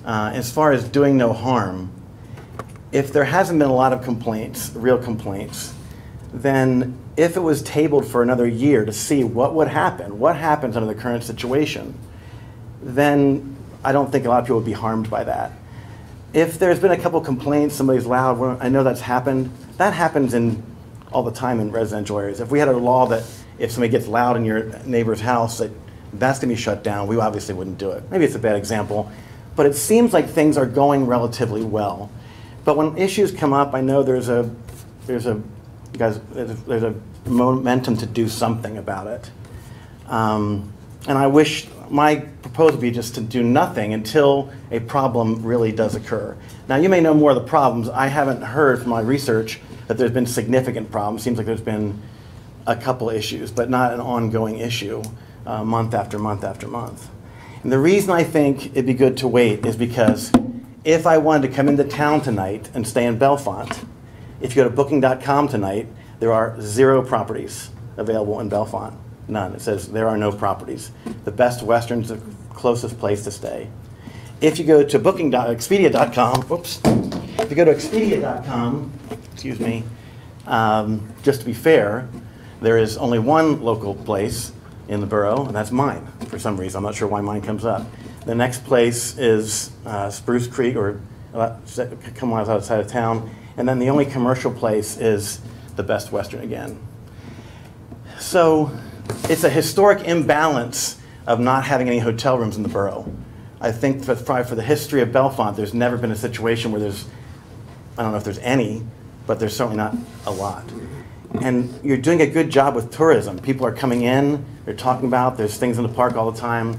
as far as doing no harm, if there hasn't been a lot of complaints, real complaints, then if it was tabled for another year to see what would happen, what happens under the current situation, then I don't think a lot of people would be harmed by that. If there's been a couple complaints, somebody's loud, well, I know that's happened. That happens all the time in residential areas. If we had a law that if somebody gets loud in your neighbor's house, that's going to be shut down, we obviously wouldn't do it. Maybe it's a bad example, but it seems like things are going relatively well. But when issues come up, I know there's a momentum to do something about it. And I wish my proposal would be just to do nothing until a problem really does occur. Now, you may know more of the problems. I haven't heard from my research that there's been significant problems. Seems like there's been a couple issues, but not an ongoing issue month after month after month. And the reason I think it'd be good to wait is because if I wanted to come into town tonight and stay in Bellefonte, if you go to booking.com tonight, there are 0 properties available in Bellefonte. None. It says there are no properties. The Best Western's the closest place to stay. If you go to Expedia.com, whoops. If you go to Expedia.com, excuse me, just to be fair, there is only one local place in the borough, and that's mine. For some reason, I'm not sure why mine comes up. The next place is Spruce Creek, or a couple miles outside of town, and then the only commercial place is the Best Western again. So it's a historic imbalance of not having any hotel rooms in the borough. I think for the history of Bellefonte, there's never been a situation where there's, I don't know if there's any, but there's certainly not a lot. And you're doing a good job with tourism. People are coming in, they're talking about, there's things in the park all the time.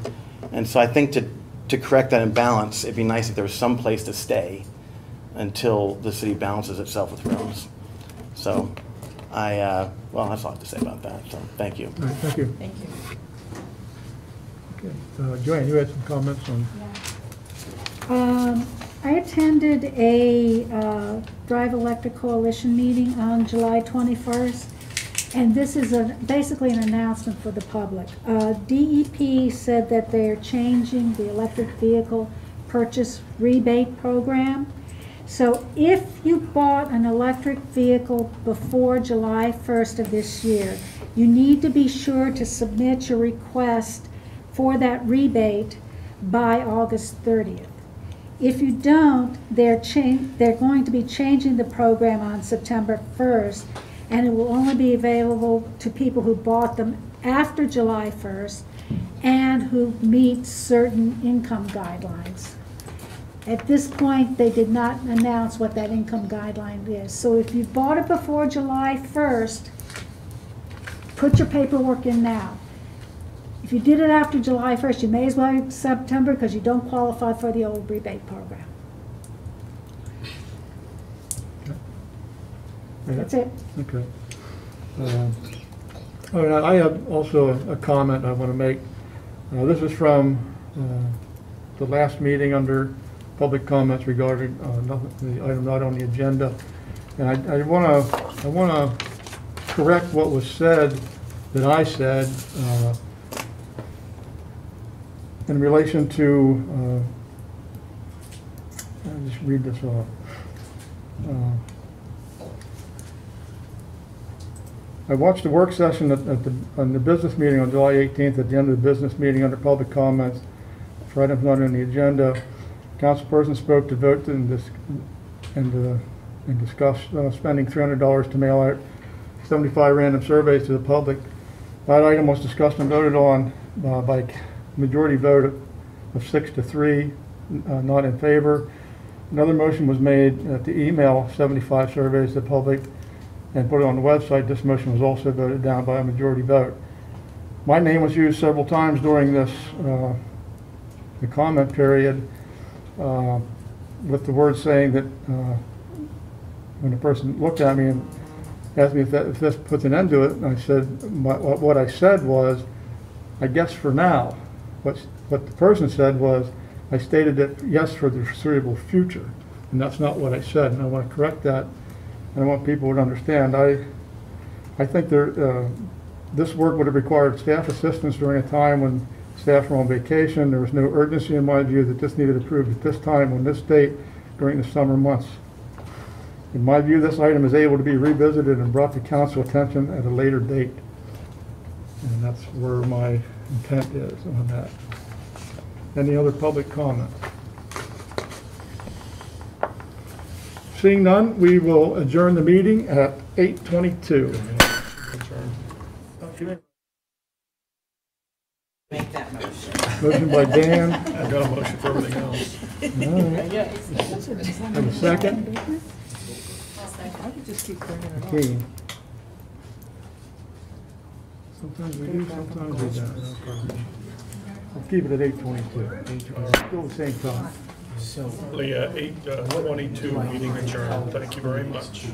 And so I think to correct that imbalance, it'd be nice if there was some place to stay until the city balances itself with rooms. So well, that's all I have to say about that. So thank you. All right, thank you. Thank you. Okay. Joanne, you had some comments on? I attended a Drive Electric Coalition meeting on July 21st, and this is basically an announcement for the public. DEP said that they're changing the electric vehicle purchase rebate program. So if you bought an electric vehicle before July 1st of this year, you need to be sure to submit your request for that rebate by August 30th. If you don't, they're going to be changing the program on September 1st, and it will only be available to people who bought them after July 1st and who meet certain income guidelines. At this point, they did not announce what that income guideline is. So if you bought it before July 1st, put your paperwork in now. If you did it after July 1st, you may as well wait September because you don't qualify for the old rebate program. That's it. Okay. All right, I have also a comment I want to make. This is from the last meeting under public comments regarding the item not on the agenda. And I want to correct what was said that I said in relation to, I'll just read this off. I watched the work session on the business meeting on July 18th at the end of the business meeting under public comments for items not on the agenda. Councilperson spoke to vote and discuss spending $300 to mail out 75 random surveys to the public. That item was discussed and voted on by majority vote of 6-3, not in favor. Another motion was made to email 75 surveys to the public and put it on the website. This motion was also voted down by a majority vote. My name was used several times during this the comment period with the word saying that when the person looked at me and asked me if this puts an end to it, and I said, what I said was, I guess for now. What the person said was, I stated that yes for the foreseeable future, and that's not what I said, and I want to correct that, and I want people to understand. I think this work would have required staff assistance during a time when staff were on vacation. There was no urgency in my view that this needed approved at this time on this date during the summer months. In my view, this item is able to be revisited and brought to council attention at a later date. And that's where my intent is on that. Any other public comment? Seeing none, we will adjourn the meeting at 8:22. Make that motion. Motion by Dan. I got a motion for everything else. All right. Have a second? Okay. Sometimes we do, sometimes we don't. Let's keep it at 8:22. Still the same time. Leah, 8:22, meeting adjourned. Thank you very much.